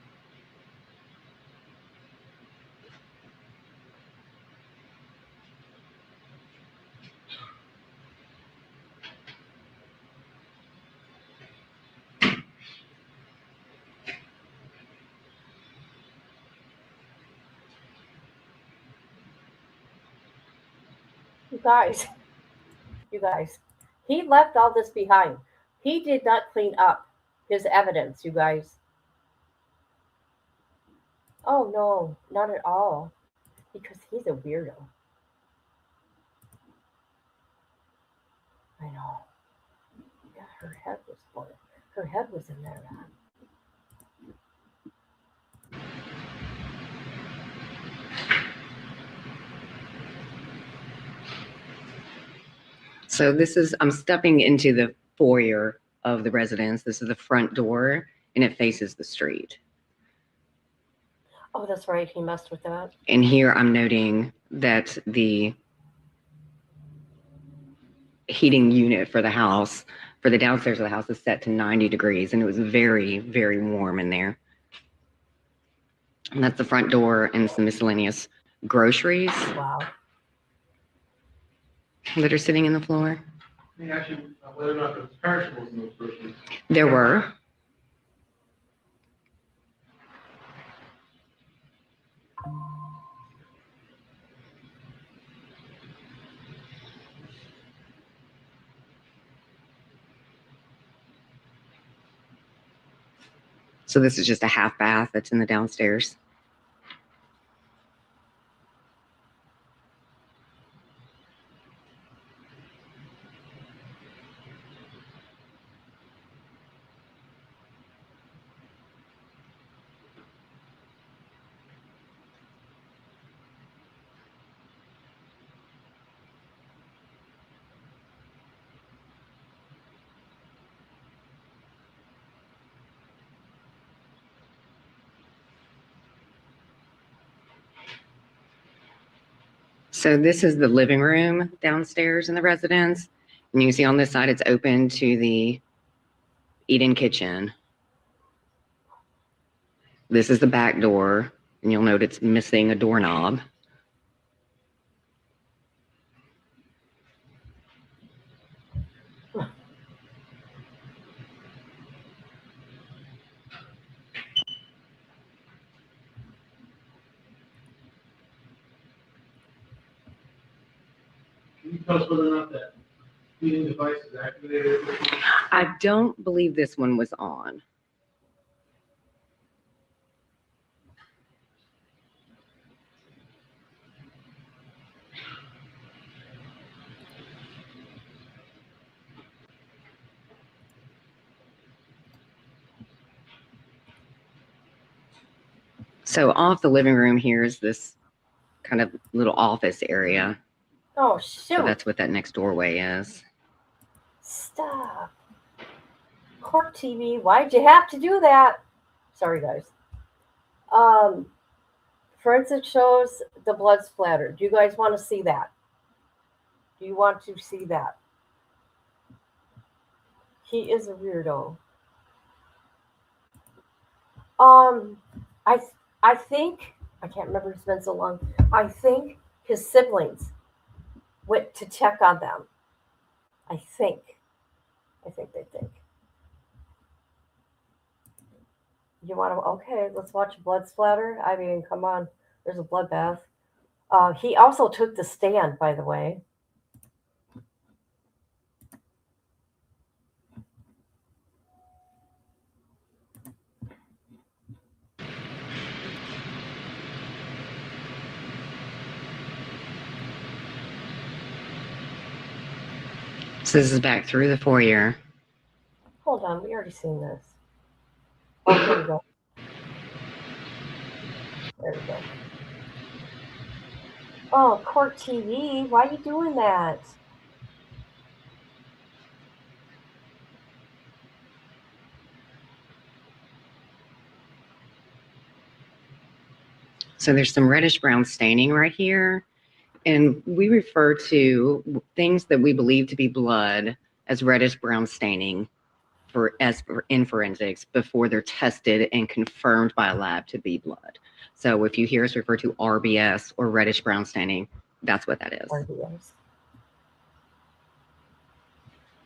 You guys, he left all this behind. He did not clean up his evidence, you guys. Oh, no, not at all. Because he's a weirdo. I know. Yeah, her head was blown. Her head was in there. So I'm stepping into the foyer of the residence. This is the front door, and it faces the street. Oh, that's right. He messed with that. And here I'm noting that the heating unit for the house, for the downstairs of the house, is set to 90 degrees, and it was very, very warm in there. And that's the front door and some miscellaneous groceries Wow. that are sitting in the floor. Actually, whether or not there's perishables in those groceries. There were. So this is just a half bath that's in the downstairs. So this is the living room downstairs in the residence. And you can see on this side, it's open to the eat-in kitchen. This is the back door, and you'll note it's missing a doorknob. Can you tell us whether or not that heating device is activated? I don't believe this one was on. So off the living room here is this kind of little office area. Oh, shoot. So that's what that next doorway is. Stop. Court TV, why'd you have to do that? Sorry, guys. Forensic shows the blood splatter. Do you guys want to see that? Do you want to see that? He is a weirdo. I think, I can't remember, it's been so long. I think his siblings went to check on them. I think they think. You want to, okay, let's watch a blood splatter. I mean, come on, there's a bloodbath. He also took the stand, by the way. So this is back through the foyer. Hold on, we already seen this. Oh, here we go. There we go. Oh, Court TV, why are you doing that? So there's some reddish brown staining right here. And we refer to things that we believe to be blood as reddish brown staining in forensics before they're tested and confirmed by a lab to be blood. So if you hear us refer to RBS or reddish brown staining, that's what that is. RBS.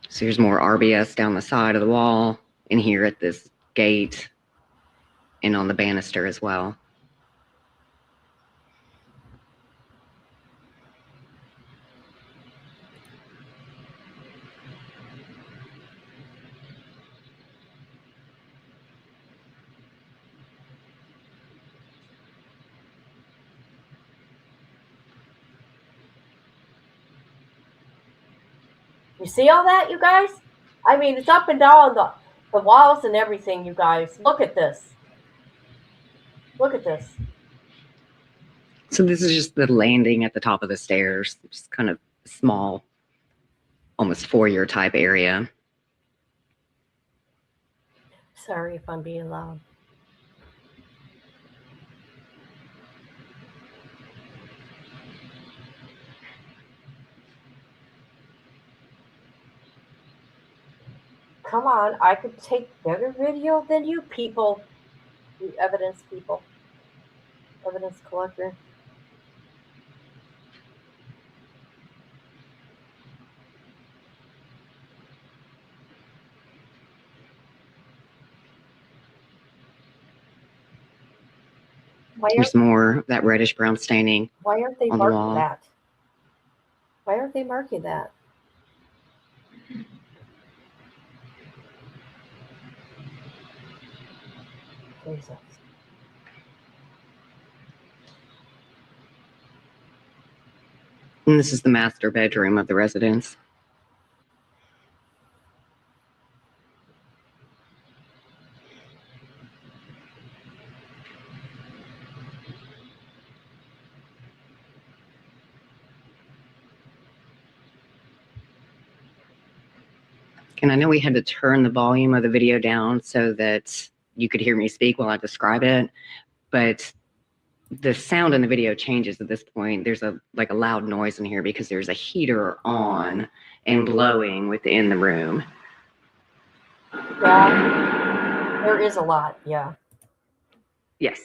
So here's more RBS down the side of the wall, and here at this gate, and on the banister as well. You see all that, you guys? I mean, it's up and down the walls and everything, you guys. Look at this. Look at this. So this is just the landing at the top of the stairs, just kind of small. almost foyer type area. Sorry if I'm being loud. Come on, I could take better video than you people. You evidence people. Evidence collector. There's more of that reddish brown staining. Why aren't they on the marking wall. that? Why aren't they marking that? Jesus. And this is the master bedroom of the residence. And I know we had to turn the volume of the video down so that you could hear me speak while I describe it, but the sound in the video changes at this point. There's a loud noise in here because there's a heater on and blowing within the room. Yeah, there is a lot. Yeah. Yes.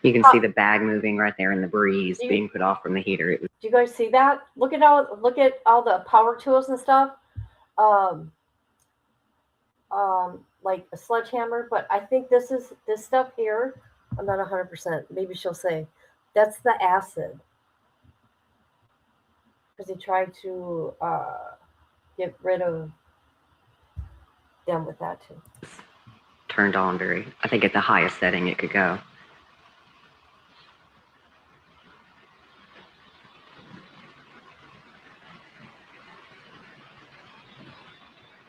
You can see the bag moving right there in the breeze being put off from the heater. Do you guys see that? Look at all the power tools and stuff. Like a sledgehammer, but I think this stuff here. I'm not 100%. Maybe she'll say that's the acid because they tried to get rid of them with that too. Turned on I think at the highest setting it could go.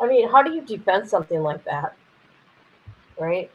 I mean, how do you defend something like that? Right?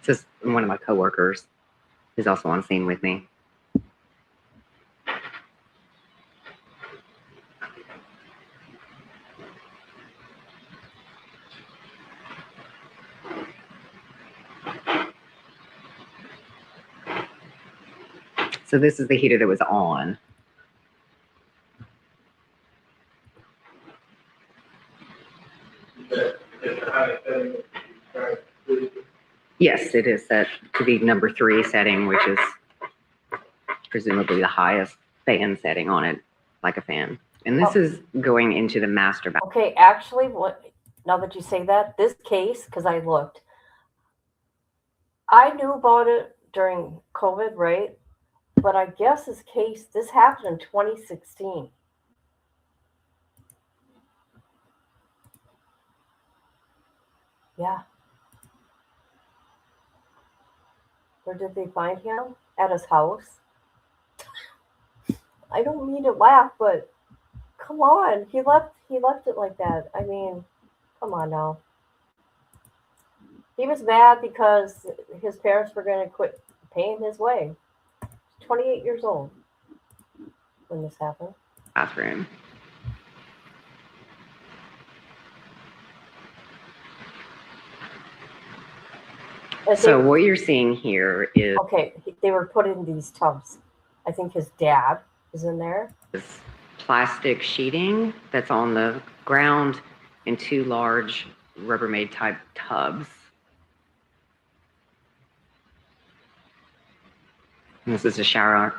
This is one of my coworkers who's also on scene with me. So this is the heater that was on. Yes, it is set to the number 3 setting, which is presumably the highest fan setting on it, like a fan. And this is going into the master bathroom. Okay, actually, now that you say that, this case, because I looked, I knew about it during COVID, right? But I guess this happened in 2016. Yeah. Where did they find him? At his house? I don't mean to laugh, but come on. He left it like that. I mean, come on now. He was mad because his parents were going to quit paying his way. 28 years old when this happened. Bathroom. So what you're seeing here is okay. They were put in these tubs. I think his dad is in there. Plastic sheeting that's on the ground in 2 large Rubbermaid type tubs. And this is a shower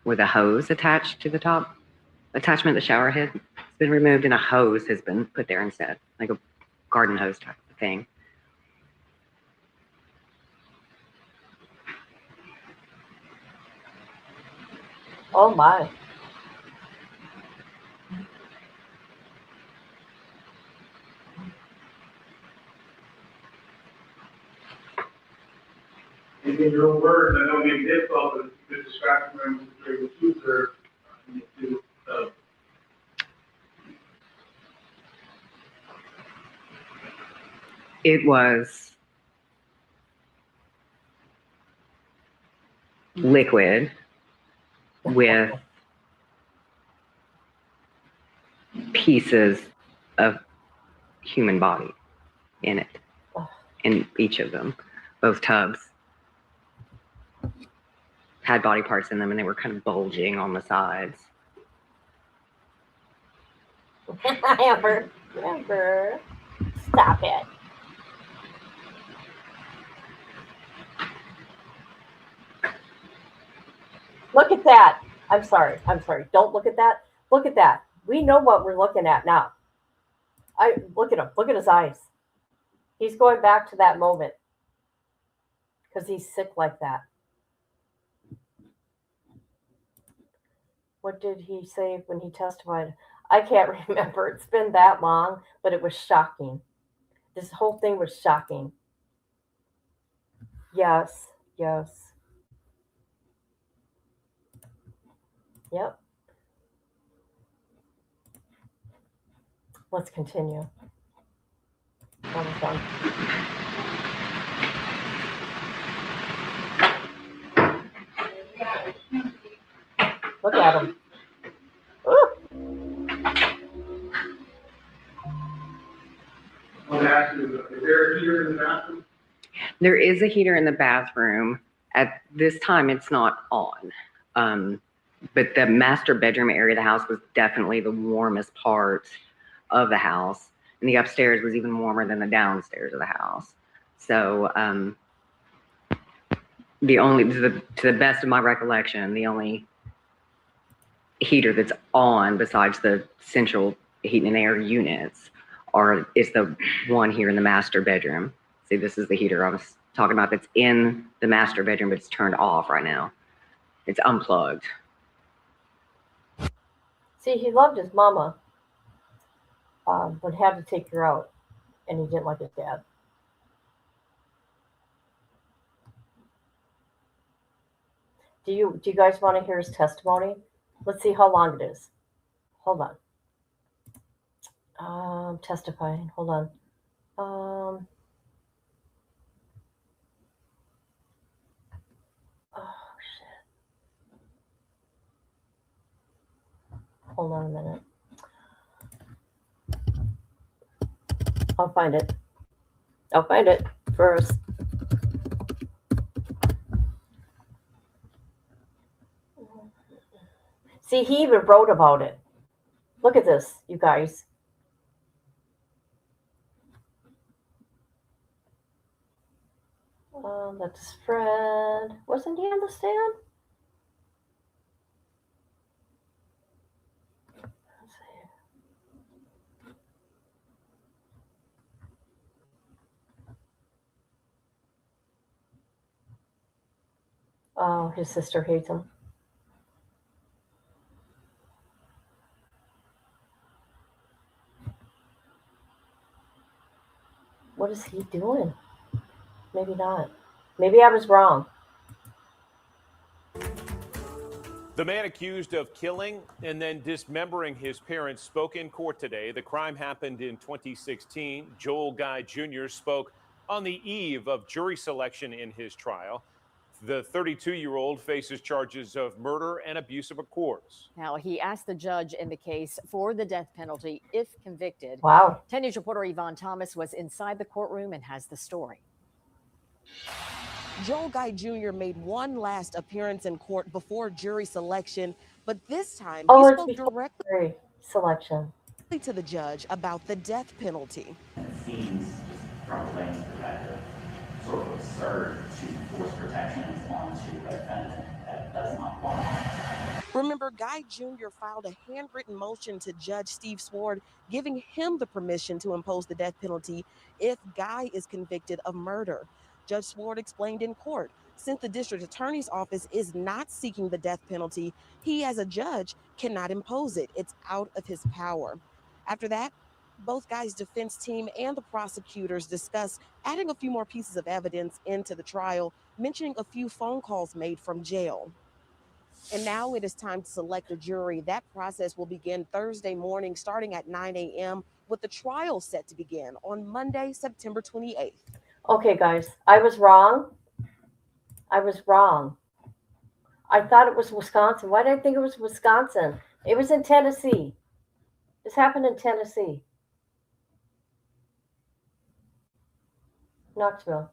with a hose attached to the top. Attachment, the shower head has been removed and a hose has been put there instead, like a garden hose type of thing. Oh my. In your own words, I know it may be difficult, but you could describe to them the truth or It was liquid with pieces of human body in it, in each of them. Both tubs had body parts in them and they were kind of bulging on the sides. Amber, stop it. Look at that. I'm sorry. Don't look at that. Look at that. We know what we're looking at now. Look at him. Look at his eyes. He's going back to that moment because he's sick like that. What did he say when he testified? I can't remember. It's been that long, but it was shocking. This whole thing was shocking. Yes. Yep. Let's continue. That was fun. Look at him. Ooh. Is there a heater in the bathroom? There is a heater in the bathroom. At this time, it's not on. But the master bedroom area of the house was definitely the warmest part of the house. And the upstairs was even warmer than the downstairs of the house. So to the best of my recollection, the only heater that's on besides the central heat and air units is the one here in the master bedroom. See, this is the heater I was talking about that's in the master bedroom, but it's turned off right now. It's unplugged. See, he loved his mama, but had to take her out, and he didn't like his dad. Do you guys want to hear his testimony? Let's see how long it is. Hold on. Testifying. Hold on. Oh shit. Hold on a minute. I'll find it first. See, he even wrote about it. Look at this, you guys. That's Fred. Wasn't he on the stand? Let's see. Oh, his sister hates him. What is he doing? Maybe not. Maybe I was wrong. The man accused of killing and then dismembering his parents spoke in court today. The crime happened in 2016. Joel Guy Jr. spoke on the eve of jury selection in his trial. The 32-year-old faces charges of murder and abuse of a corpse. Now, he asked the judge in the case for the death penalty if convicted. Wow. 10 News reporter Yvonne Thomas was inside the courtroom and has the story. Joel Guy Jr. made one last appearance in court before jury selection, but this time he spoke directly jury selection to the judge about the death penalty. It seems, from a layman's perspective, sort of absurd to force protection onto a defendant that does not qualify. Remember, Guy Jr. filed a handwritten motion to Judge Steve Sword, giving him the permission to impose the death penalty if Guy is convicted of murder. Judge Sword explained in court, since the district attorney's office is not seeking the death penalty, he as a judge cannot impose it. It's out of his power. After that, both Guy's defense team and the prosecutors discussed adding a few more pieces of evidence into the trial, mentioning a few phone calls made from jail. And now it is time to select a jury. That process will begin Thursday morning, starting at 9 a.m., with the trial set to begin on Monday, September 28th. Okay, guys, I was wrong. I was wrong. I thought it was Wisconsin. Why did I think it was Wisconsin? It was in Tennessee. This happened in Tennessee. Knoxville.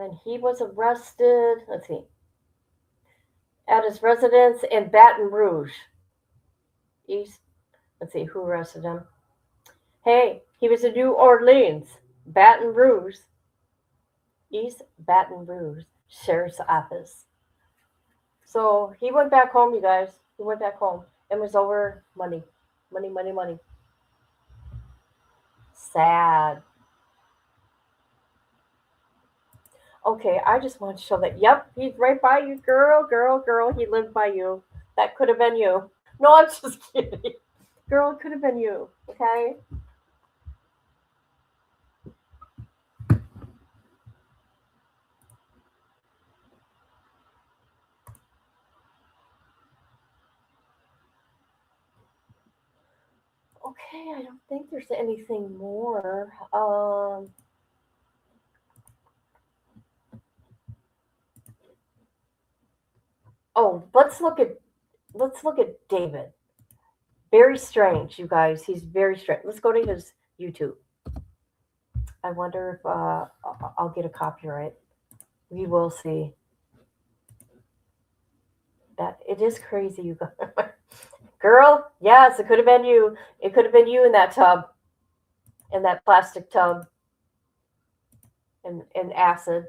And he was arrested, let's see, at his residence in Baton Rouge. East, let's see, who arrested him? Hey, he was in New Orleans, Baton Rouge, East Baton Rouge Sheriff's Office. So he went back home, you guys. He went back home and was over money. Money, money, money. Sad. Okay, I just want to show that. Yep, he's right by you, girl, girl, girl. He lived by you. That could have been you. No, I'm just kidding. Girl, it could have been you. Okay? Okay, I don't think there's anything more. Oh, let's look at David. Very strange, you guys. He's very strange. Let's go to his YouTube. I wonder if I'll get a copyright. We will see. That it is crazy, you guys. Girl, yes, it could have been you. It could have been you in that tub, in that plastic tub, and acid.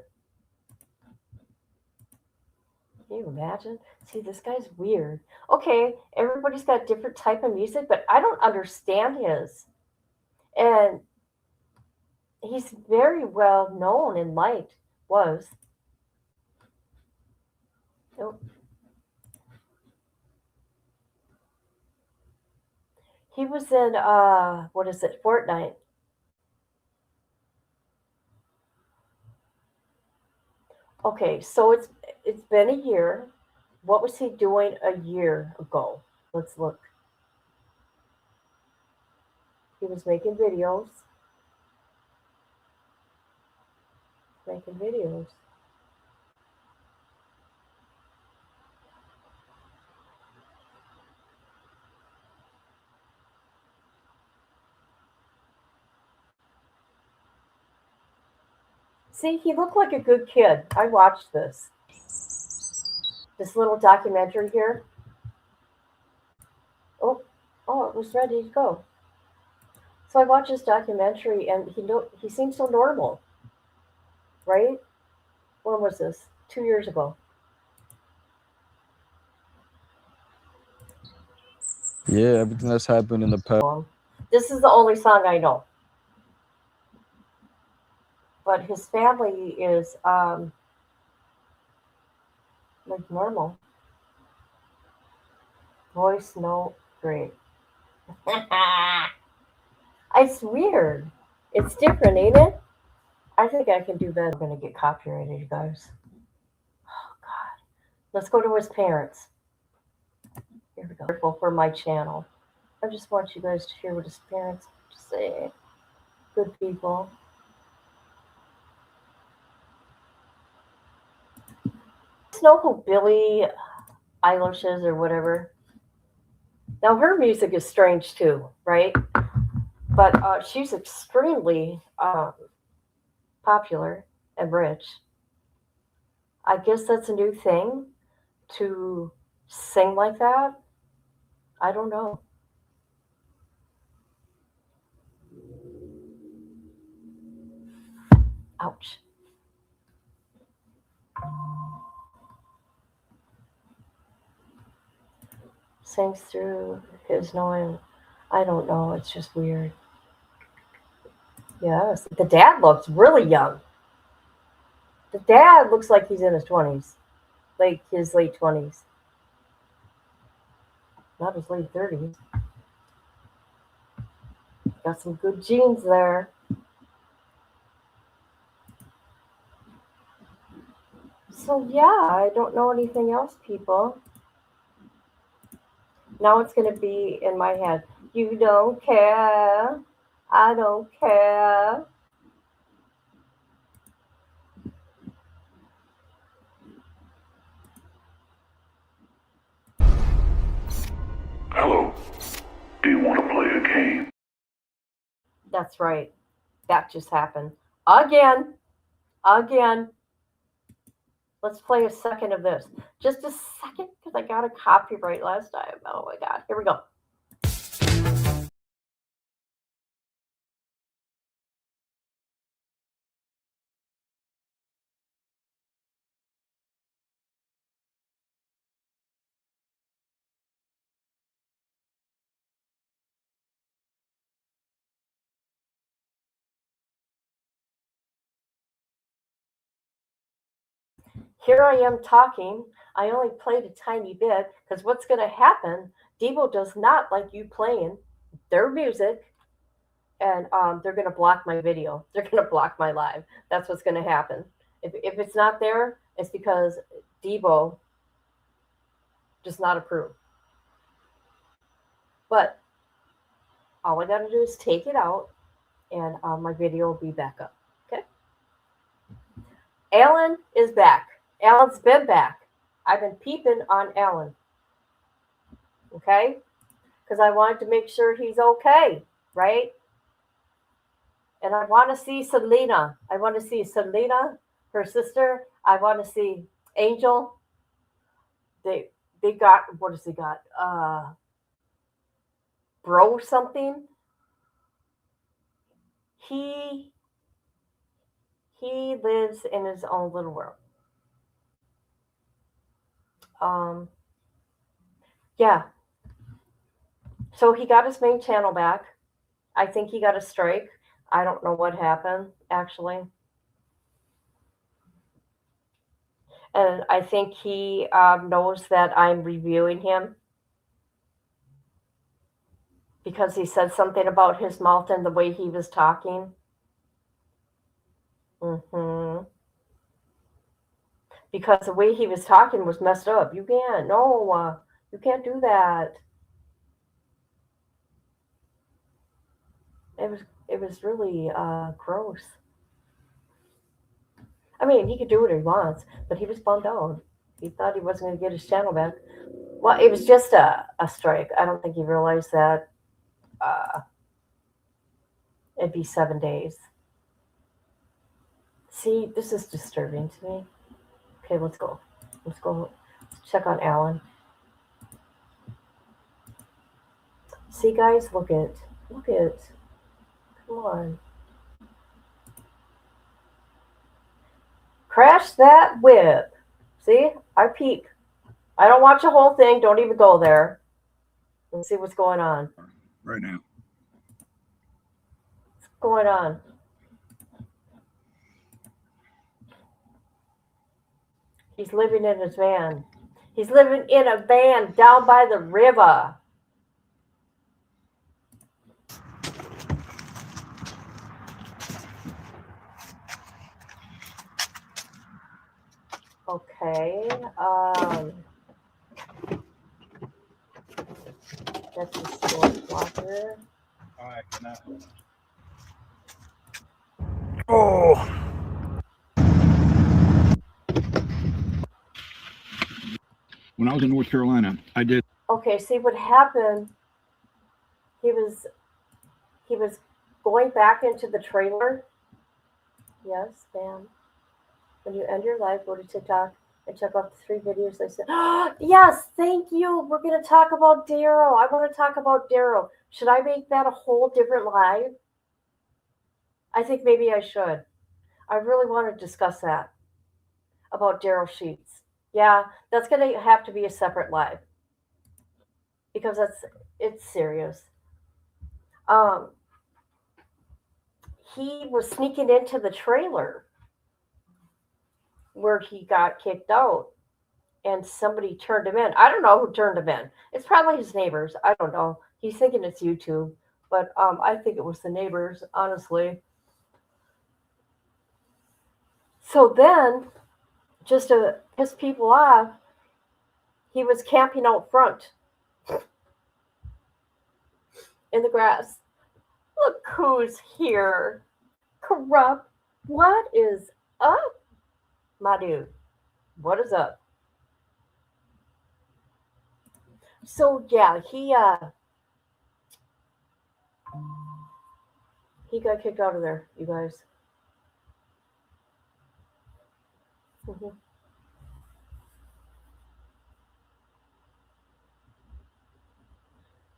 Can you imagine? See, this guy's weird. Okay, everybody's got a different type of music, but I don't understand his. And he's very well known and liked. Was. Nope. He was in what is it? Fortnite. Okay, so it's been a year. What was he doing a year ago? Let's look. He was making videos. Making videos. See, he looked like a good kid. I watched this little documentary here. Oh, it was ready to go. So I watched this documentary, and he seemed so normal, right? When was this? 2 years ago. Yeah, everything that's happened in the past. This is the only song I know. But his family is like normal. Voice note, great. It's weird. It's different, ain't it? I think I can do better. I'm gonna get copyrighted, you guys. Oh God. Let's go to his parents. Here we go. For my channel. I just want you guys to hear what his parents have to say. Good people. Know who Billie Eilish is or whatever? Now her music is strange too, right? But she's extremely popular and rich. I guess that's a new thing to sing like that. I don't know. Ouch. Sings through his knowing. I don't know. It's just weird. Yes. The dad looks really young. The dad looks like he's in his 20s, like his late 20s, not his late 30s. Got some good genes there. So, yeah, I don't know anything else, people. Now it's going to be in my head. You don't care. I don't care. Hello. Do you want to play a game? That's right. That just happened. Again. Again. Let's play a second of this. Just a second, because I got a copyright last time. Oh my God. Here we go. Here I am talking. I only played a tiny bit because what's going to happen? Devo does not like you playing their music, and they're going to block my video. They're going to block my live. That's what's going to happen. If it's not there, it's because Devo does not approve. But all I got to do is take it out, and my video will be back up. Okay. Alan is back. Alan's been back. I've been peeping on Alan. Okay? Because I wanted to make sure he's okay, right? And I want to see Selena. I want to see Selena, her sister. I want to see Angel. They got, what does he got? Bro something. He lives in his own little world. Yeah. So he got his main channel back. I think he got a strike. I don't know what happened, actually. And I think he knows that I'm reviewing him because he said something about his mouth and the way he was talking. Because the way he was talking was messed up. You can't. No, you can't do that. It was really gross. I mean, he could do what he wants, but he was bummed out. He thought he wasn't going to get his channel back. Well, it was just a strike. I don't think he realized that it'd be 7 days. See, this is disturbing to me. Okay, let's go. Let's check on Alan. See, guys, look it. Come on. Crash that whip. See, I peek. I don't watch the whole thing. Don't even go there. Let's see what's going on. Right now. What's going on? He's living in his van. He's living in a van down by the river. Okay. That's the sports locker. All right, now. Oh. When I was in North Carolina, I did. Okay, see what happened. He was going back into the trailer. Yes, ma'am. When you end your life, go to TikTok and check out the 3 videos I said. Yes, thank you. We're going to talk about Daryl. I want to talk about Daryl. Should I make that a whole different live? I think maybe I should. I really want to discuss that about Daryl Sheets. Yeah, that's going to have to be a separate live because it's serious. He was sneaking into the trailer where he got kicked out and somebody turned him in. I don't know who turned him in. It's probably his neighbors. I don't know. He's thinking it's YouTube, but I think it was the neighbors, honestly. So then, just to piss people off, he was camping out front in the grass. Look who's here. Corrupt. What is up, my dude? What is up? So yeah, he got kicked out of there, you guys. Mm-hmm.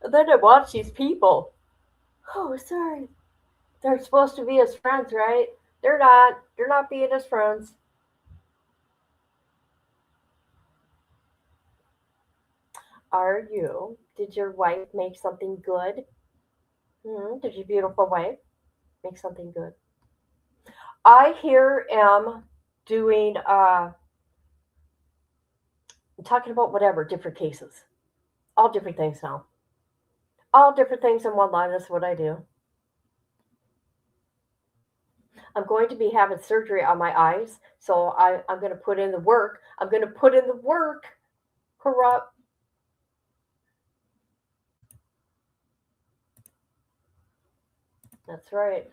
And then I watch these people. Oh, sorry. They're supposed to be his friends, right? They're not. They're not being his friends. Are you? Did your wife make something good? Did your beautiful wife make something good? I here am doing talking about whatever, different cases. All different things now. All different things in one line. That's what I do. I'm going to be having surgery on my eyes, so I'm going to put in the work. I'm going to put in the work. Corrupt. That's right.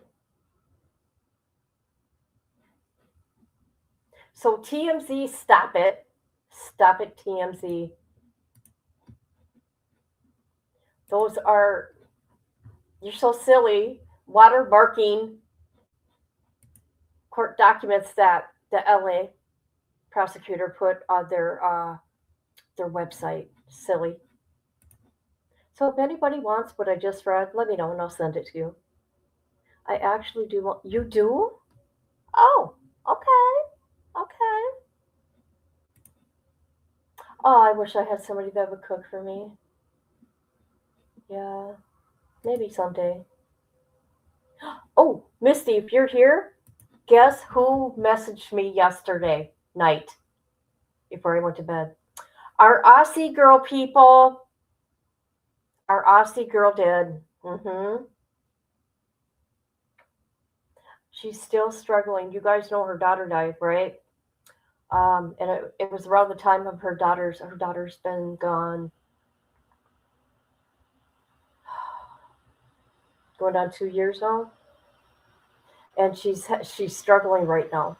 So TMZ, stop it. Stop it, TMZ. Those are, you're so silly. Watermarking court documents that the LA prosecutor put on their website. Silly. So if anybody wants what I just read, let me know and I'll send it to you. I actually do want, you do? Oh, okay. Okay. Oh, I wish I had somebody that would cook for me. Yeah, maybe someday. Oh, Misty, if you're here, guess who messaged me yesterday night before I went to bed? Our Aussie girl, people. Our Aussie girl did. She's still struggling. You guys know her daughter died, right? And it was around the time of her daughter's been gone going on 2 years now, and she's struggling right now,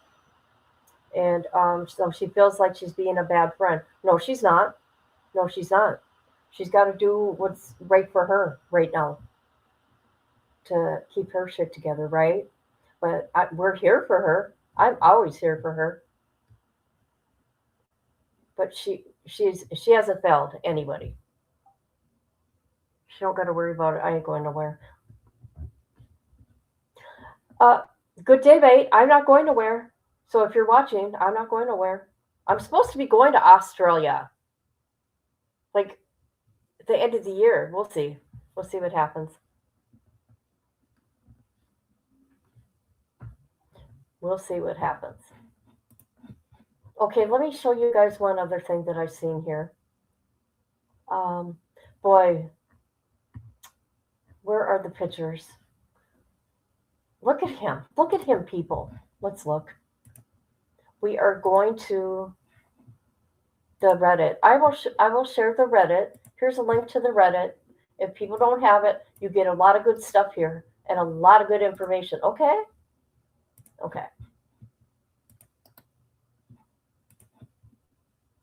and so she feels like she's being a bad friend. No, she's not. No, she's not. She's got to do what's right for her right now to keep her shit together, right? But we're here for her. I'm always here for her. But she hasn't failed anybody. She don't got to worry about it. I ain't going nowhere. Good day, mate. I'm not going nowhere. So if you're watching, I'm not going nowhere. I'm supposed to be going to Australia. Like At the end of the year, we'll see. We'll see what happens. We'll see what happens. Okay, let me show you guys one other thing that I've seen here. Boy, where are the pictures? Look at him. Look at him, people. Let's look. We are going to the Reddit. I will share the Reddit. Here's a link to the Reddit. If people don't have it, you get a lot of good stuff here and a lot of good information. Okay? Okay.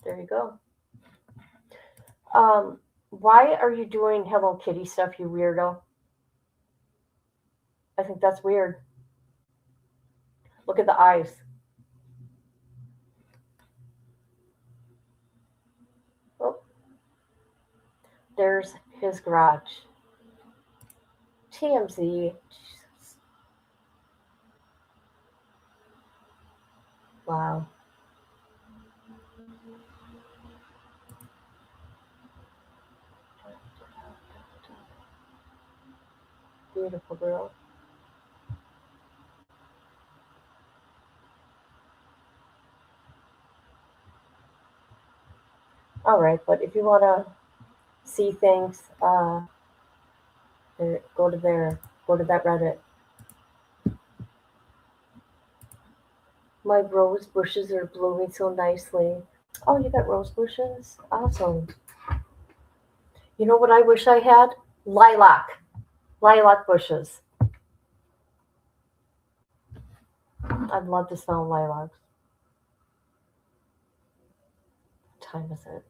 There you go. Why are you doing Hello Kitty stuff, you weirdo? I think that's weird. Look at the eyes. Oh. There's his garage. TMZ. Jesus. Wow. Beautiful girl. All right, but if you want to see things, go to that Reddit. My rose bushes are blooming so nicely. Oh, you got rose bushes? Awesome. You know what I wish I had? Lilac bushes. I'd love to smell lilacs. What time is it?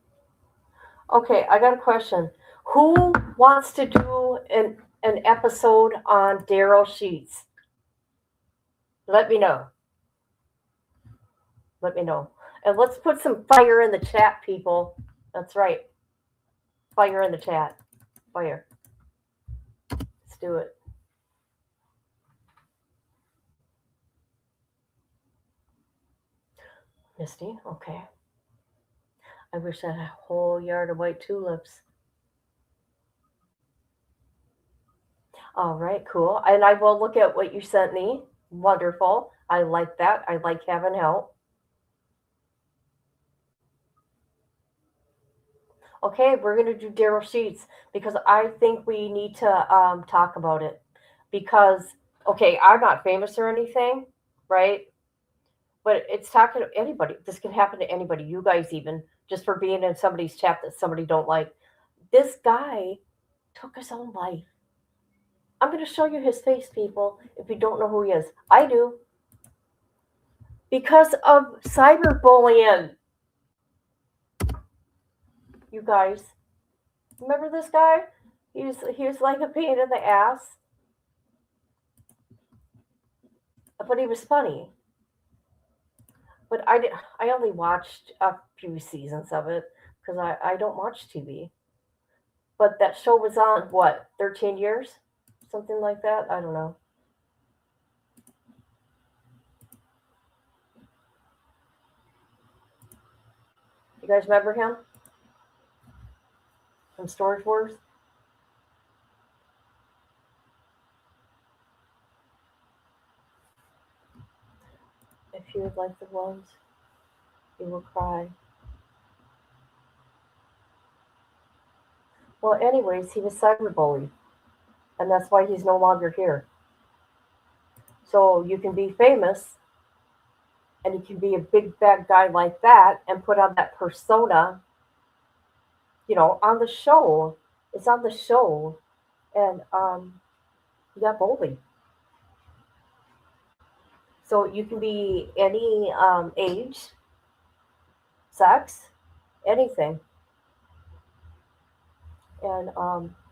Okay, I got a question. Who wants to do an episode on Daryl Sheets? Let me know. Let me know. And let's put some fire in the chat, people. That's right. Fire in the chat. Fire. Let's do it. Misty, okay. I wish I had a whole yard of white tulips. All right, cool. And I will look at what you sent me. Wonderful. I like that. I like having help. Okay, we're going to do Daryl Sheets because I think we need to talk about it. Because, okay, I'm not famous or anything, right? But it's talking to anybody. This can happen to anybody, you guys even, just for being in somebody's chat that somebody don't like. This guy took his own life. I'm going to show you his face, people, if you don't know who he is. I do. Because of cyberbullying. You guys. Remember this guy? He was like a pain in the ass. But he was funny. But I only watched a few seasons of it because I don't watch TV. But that show was on, what, 13 years? Something like that? I don't know. You guys remember him? From Storage Wars? If you would like the ones, you will cry. Well, anyways, he was cyberbullied. And that's why he's no longer here. So you can be famous and you can be a big bad guy like that and put on that persona, on the show. It's on the show. And he got bullied. So you can be any age, sex, anything. And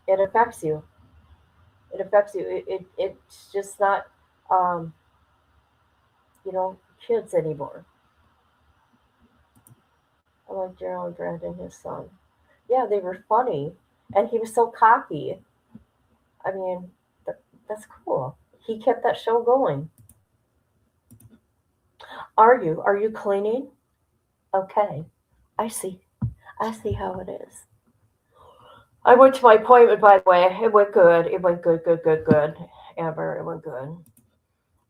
it affects you. It affects you. It's just not, kids anymore. I like Gerald Grant and his son. Yeah, they were funny. And he was so cocky. I mean, that's cool. He kept that show going. Are you cleaning? Okay. I see how it is. I went to my appointment, by the way. It went good. It went good, good, good, good. Amber, it went good.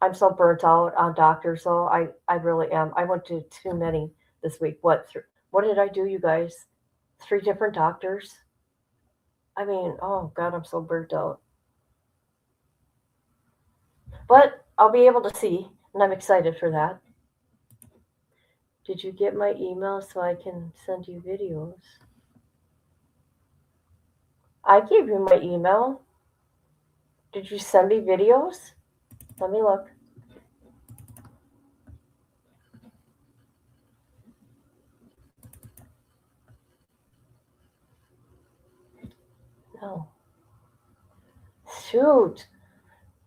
I'm so burnt out on doctors, though. I really am. I went to too many this week. What did I do, you guys? 3 different doctors? I mean, oh God, I'm so burnt out. But I'll be able to see, and I'm excited for that. Did you get my email so I can send you videos? I gave you my email. Did you send me videos? Let me look. No. Shoot.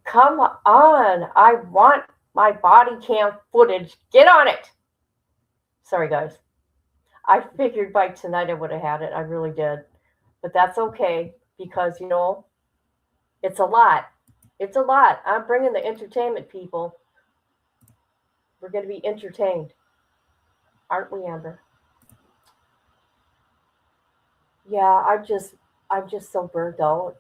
Come on. I want my body cam footage. Get on it. Sorry, guys. I figured by tonight I would have had it. I really did. But that's okay because, you know, it's a lot. It's a lot. I'm bringing the entertainment, people. We're going to be entertained. Aren't we, Amber? Yeah, I'm just so burnt out.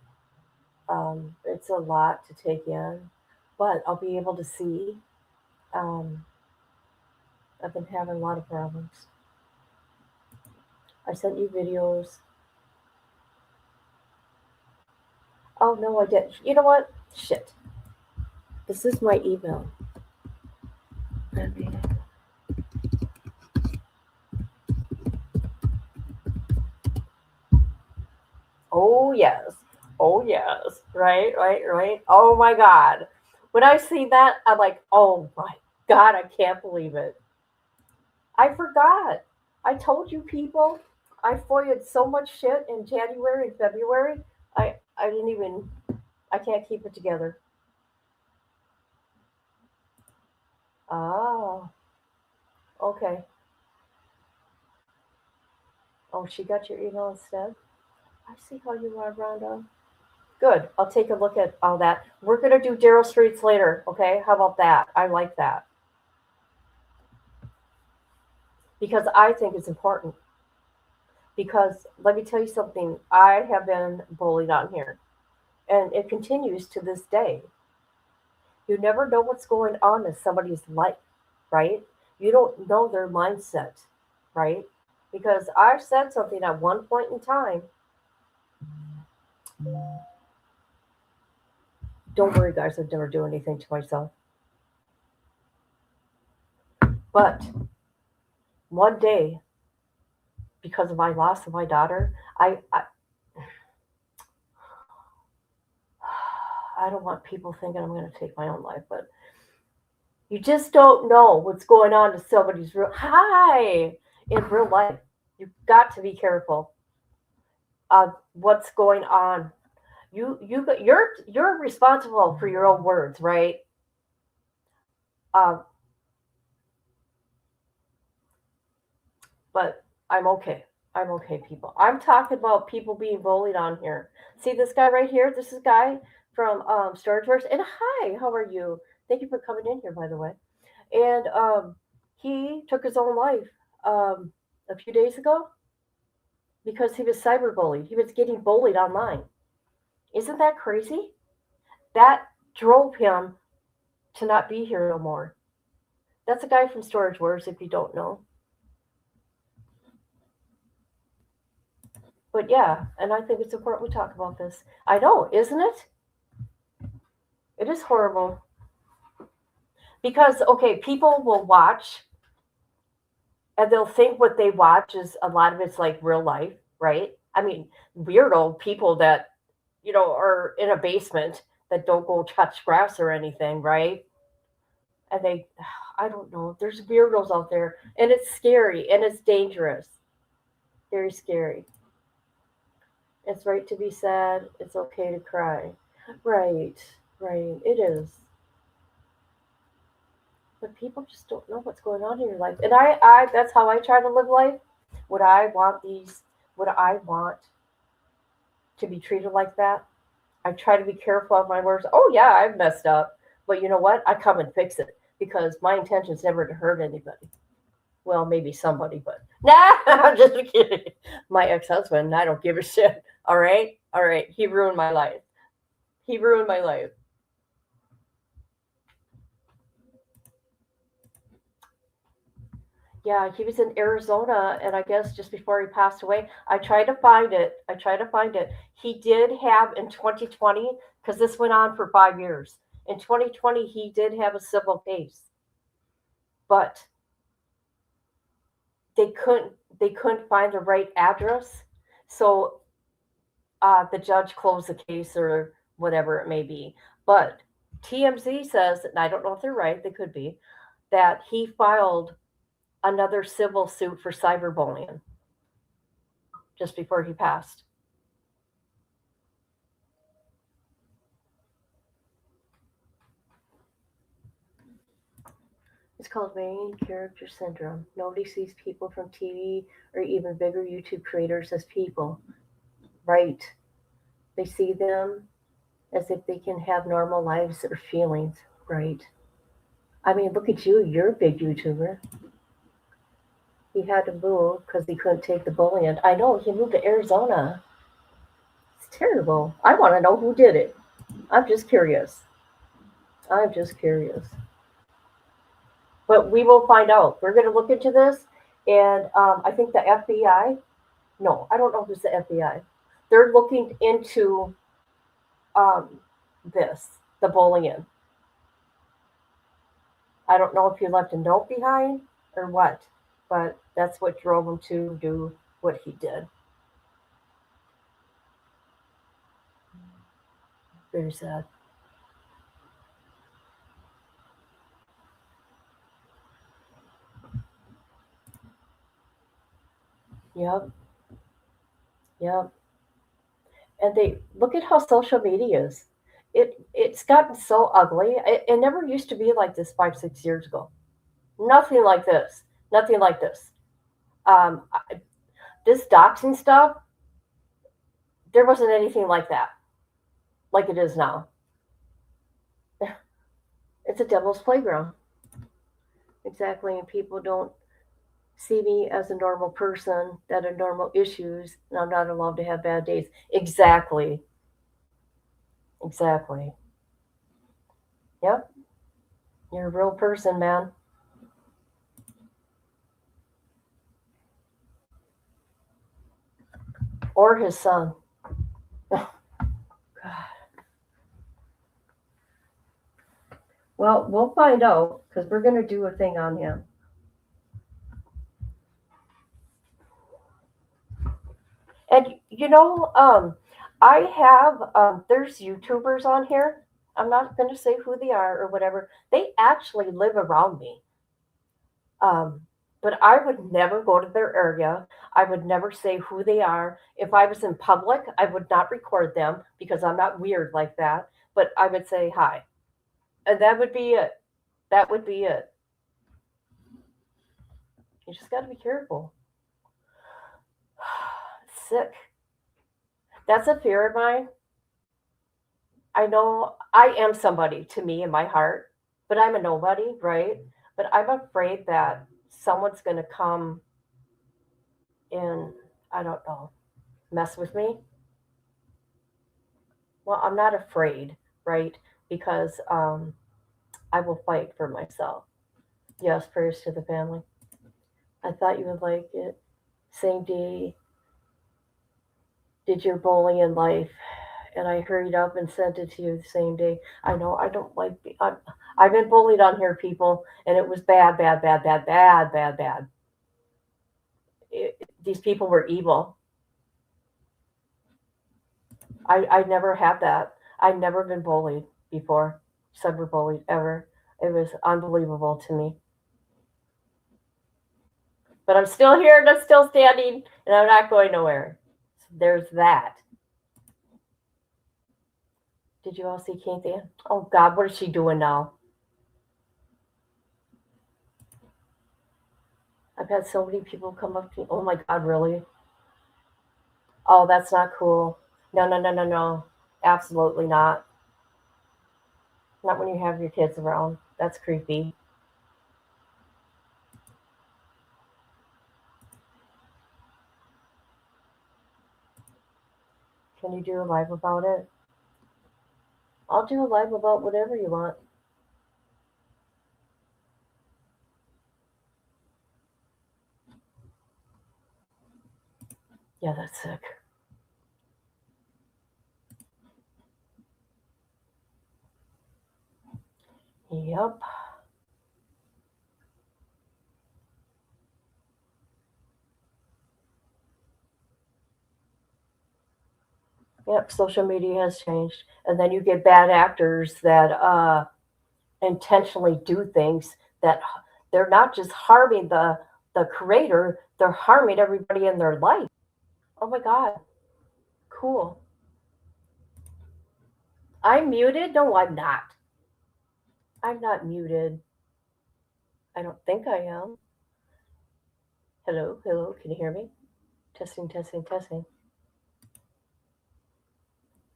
It's a lot to take in, but I'll be able to see. Um, I've been having a lot of problems. I sent you videos. Oh no, I didn't. You know what? Shit. This is my email. Oh yes. Oh yes. Right, right, right. Oh my God. When I see that, I'm like, oh my God, I can't believe it. I forgot. I told you people I foiled so much shit in January and February. I didn't even I can't keep it together. Oh, okay. Oh, she got your email instead? I see how you are, Rhonda. Good. I'll take a look at all that. We're going to do Daryl Streets later, okay? How about that? I like that. Because I think it's important. Because let me tell you something. I have been bullied on here. And it continues to this day. You never know what's going on in somebody's life, right? You don't know their mindset, right? Because I've said something at one point in time. Don't worry, guys, I'd never do anything to myself. But one day, because of my loss of my daughter, I don't want people thinking I'm going to take my own life, but you just don't know what's going on to somebody's in real life. You've got to be careful of what's going on. You're responsible for your own words, right? But I'm okay. I'm okay, people. I'm talking about people being bullied on here. See this guy right here? This is a guy from Storage Wars. And hi, how are you? Thank you for coming in here, by the way. And he took his own life a few days ago because he was cyberbullied. He was getting bullied online. Isn't that crazy? That drove him to not be here no more. That's a guy from Storage Wars, if you don't know. But yeah, and I think it's important we talk about this. I know, isn't it? It is horrible. Because, okay, people will watch and they'll think what they watch is a lot of it's like real life, right? I mean, weirdo people that, you know, are in a basement that don't go touch grass or anything, right? And I don't know, there's weirdos out there and it's scary and it's dangerous. Very scary. It's right to be sad. It's okay to cry. Right, right. It is. But people just don't know what's going on in your life. And I that's how I try to live life. Would I want to be treated like that? I try to be careful of my words. Oh yeah, I've messed up. But you know what? I come and fix it because my intention is never to hurt anybody. Well, maybe somebody, but nah, I'm just kidding. My ex-husband, I don't give a shit. All right? All right. He ruined my life. He ruined my life. Yeah, he was in Arizona, and I guess just before he passed away, I tried to find it. He did have in 2020, because this went on for 5 years. In 2020, he did have a civil case, but they couldn't find the right address, so the judge closed the case or whatever it may be. But TMZ says, and I don't know if they're right, they could be, that he filed another civil suit for cyberbullying just before he passed. It's called main character syndrome. Nobody sees people from TV or even bigger YouTube creators as people. Right. They see them as if they can have normal lives or feelings. Right. I mean, look at you. You're a big YouTuber. He had to move because he couldn't take the bullying. I know, he moved to Arizona. It's terrible. I want to know who did it. I'm just curious. But we will find out. We're going to look into this. And I think the FBI, no, I don't know if it's the FBI. They're looking into the bullying. I don't know if he left a note behind or what, but that's what drove him to do what he did. Very sad. Yep. And they look at how social media is. It's gotten so ugly. It never used to be like this 5-6 years ago. Nothing like this. This doxing stuff, there wasn't anything like that, like it is now. It's a devil's playground. Exactly, and people don't see me as a normal person that have normal issues, and I'm not allowed to have bad days. Exactly. Yep. You're a real person, man. Or his son. Oh, God. Well, we'll find out because we're going to do a thing on him. And I have there's YouTubers on here. I'm not going to say who they are or whatever. They actually live around me. But I would never go to their area. I would never say who they are. If I was in public, I would not record them because I'm not weird like that. But I would say hi. And that would be it. You just got to be careful. Sick. That's a fear of mine. I know I am somebody to me in my heart, but I'm a nobody, right? But I'm afraid that someone's going to come and, I don't know, mess with me. Well, I'm not afraid, right? Because I will fight for myself. Yes, prayers to the family. I thought you would like it. Same day, did your bullying life, and I hurried up and sent it to you the same day. I know I don't like. I've been bullied on here, people, and it was bad. These people were evil. I never had that. I've never been bullied before. Cyberbullied ever. It was unbelievable to me. But I'm still here and I'm still standing and I'm not going nowhere. So there's that. Did you all see Cynthia? Oh God, what is she doing now? I've had so many people come up to me. Oh my God, really? Oh, that's not cool. No. Absolutely not. Not when you have your kids around. That's creepy. Can you do a live about it? I'll do a live about whatever you want. Yeah, that's sick. Yep. Yep, social media has changed. And then you get bad actors that intentionally do things that they're not just harming the creator, they're harming everybody in their life. Oh my God. Cool. I'm muted? No, I'm not. I'm not muted. I don't think I am. Hello, hello, can you hear me? Testing, testing, testing.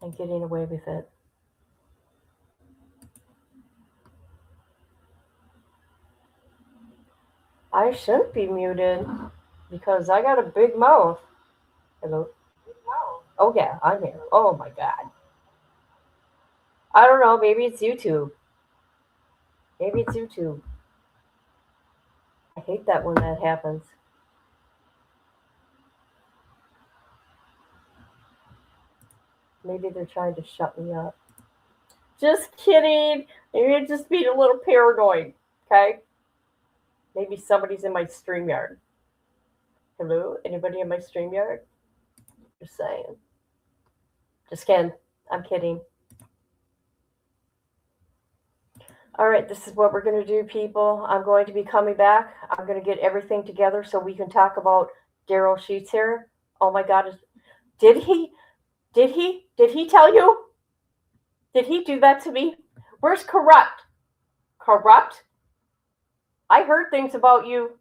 I'm getting away with it. I shouldn't be muted because I got a big mouth. Hello? Oh, yeah, I'm here. Oh my God. I don't know. Maybe it's YouTube. Maybe it's YouTube. I hate that when that happens. Maybe they're trying to shut me up. Just kidding. Maybe I'm just being a little paranoid. Okay? Maybe somebody's in my StreamYard. Hello? Anybody in my StreamYard? Just saying. Just kidding. I'm kidding. All right, this is what we're going to do, people. I'm going to be coming back. I'm going to get everything together so we can talk about Daryl Sheets here. Oh my God. Did he tell you? Did he do that to me? Where's Corrupt? Corrupt? I heard things about you.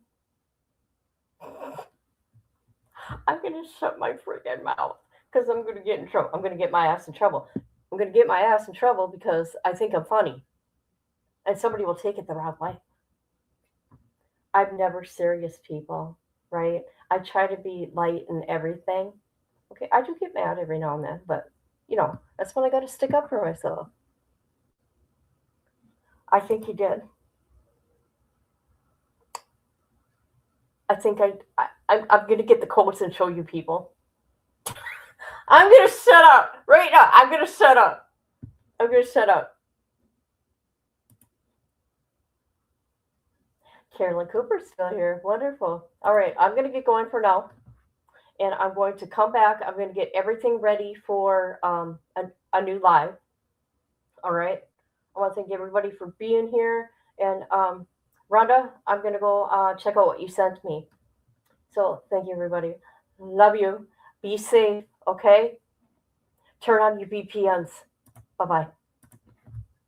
I'm going to shut my freaking mouth because I'm going to get in trouble. I'm going to get my ass in trouble. I'm going to get my ass in trouble because I think I'm funny. And somebody will take it the wrong way. I'm never serious, people, right? I try to be light in everything. Okay, I do get mad every now and then, but, you know, that's when I got to stick up for myself. I think he did. I think I'm going to get the quotes and show you people. I'm going to shut up right now. I'm going to shut up. I'm going to shut up. Carolyn Cooper's still here. Wonderful. All right, I'm going to get going for now. And I'm going to come back. I'm going to get everything ready for a new live. All right. I want to thank everybody for being here. And Rhonda, I'm going to go check out what you sent me. So thank you, everybody. Love you. Be safe, okay? Turn on your VPNs. Bye-bye.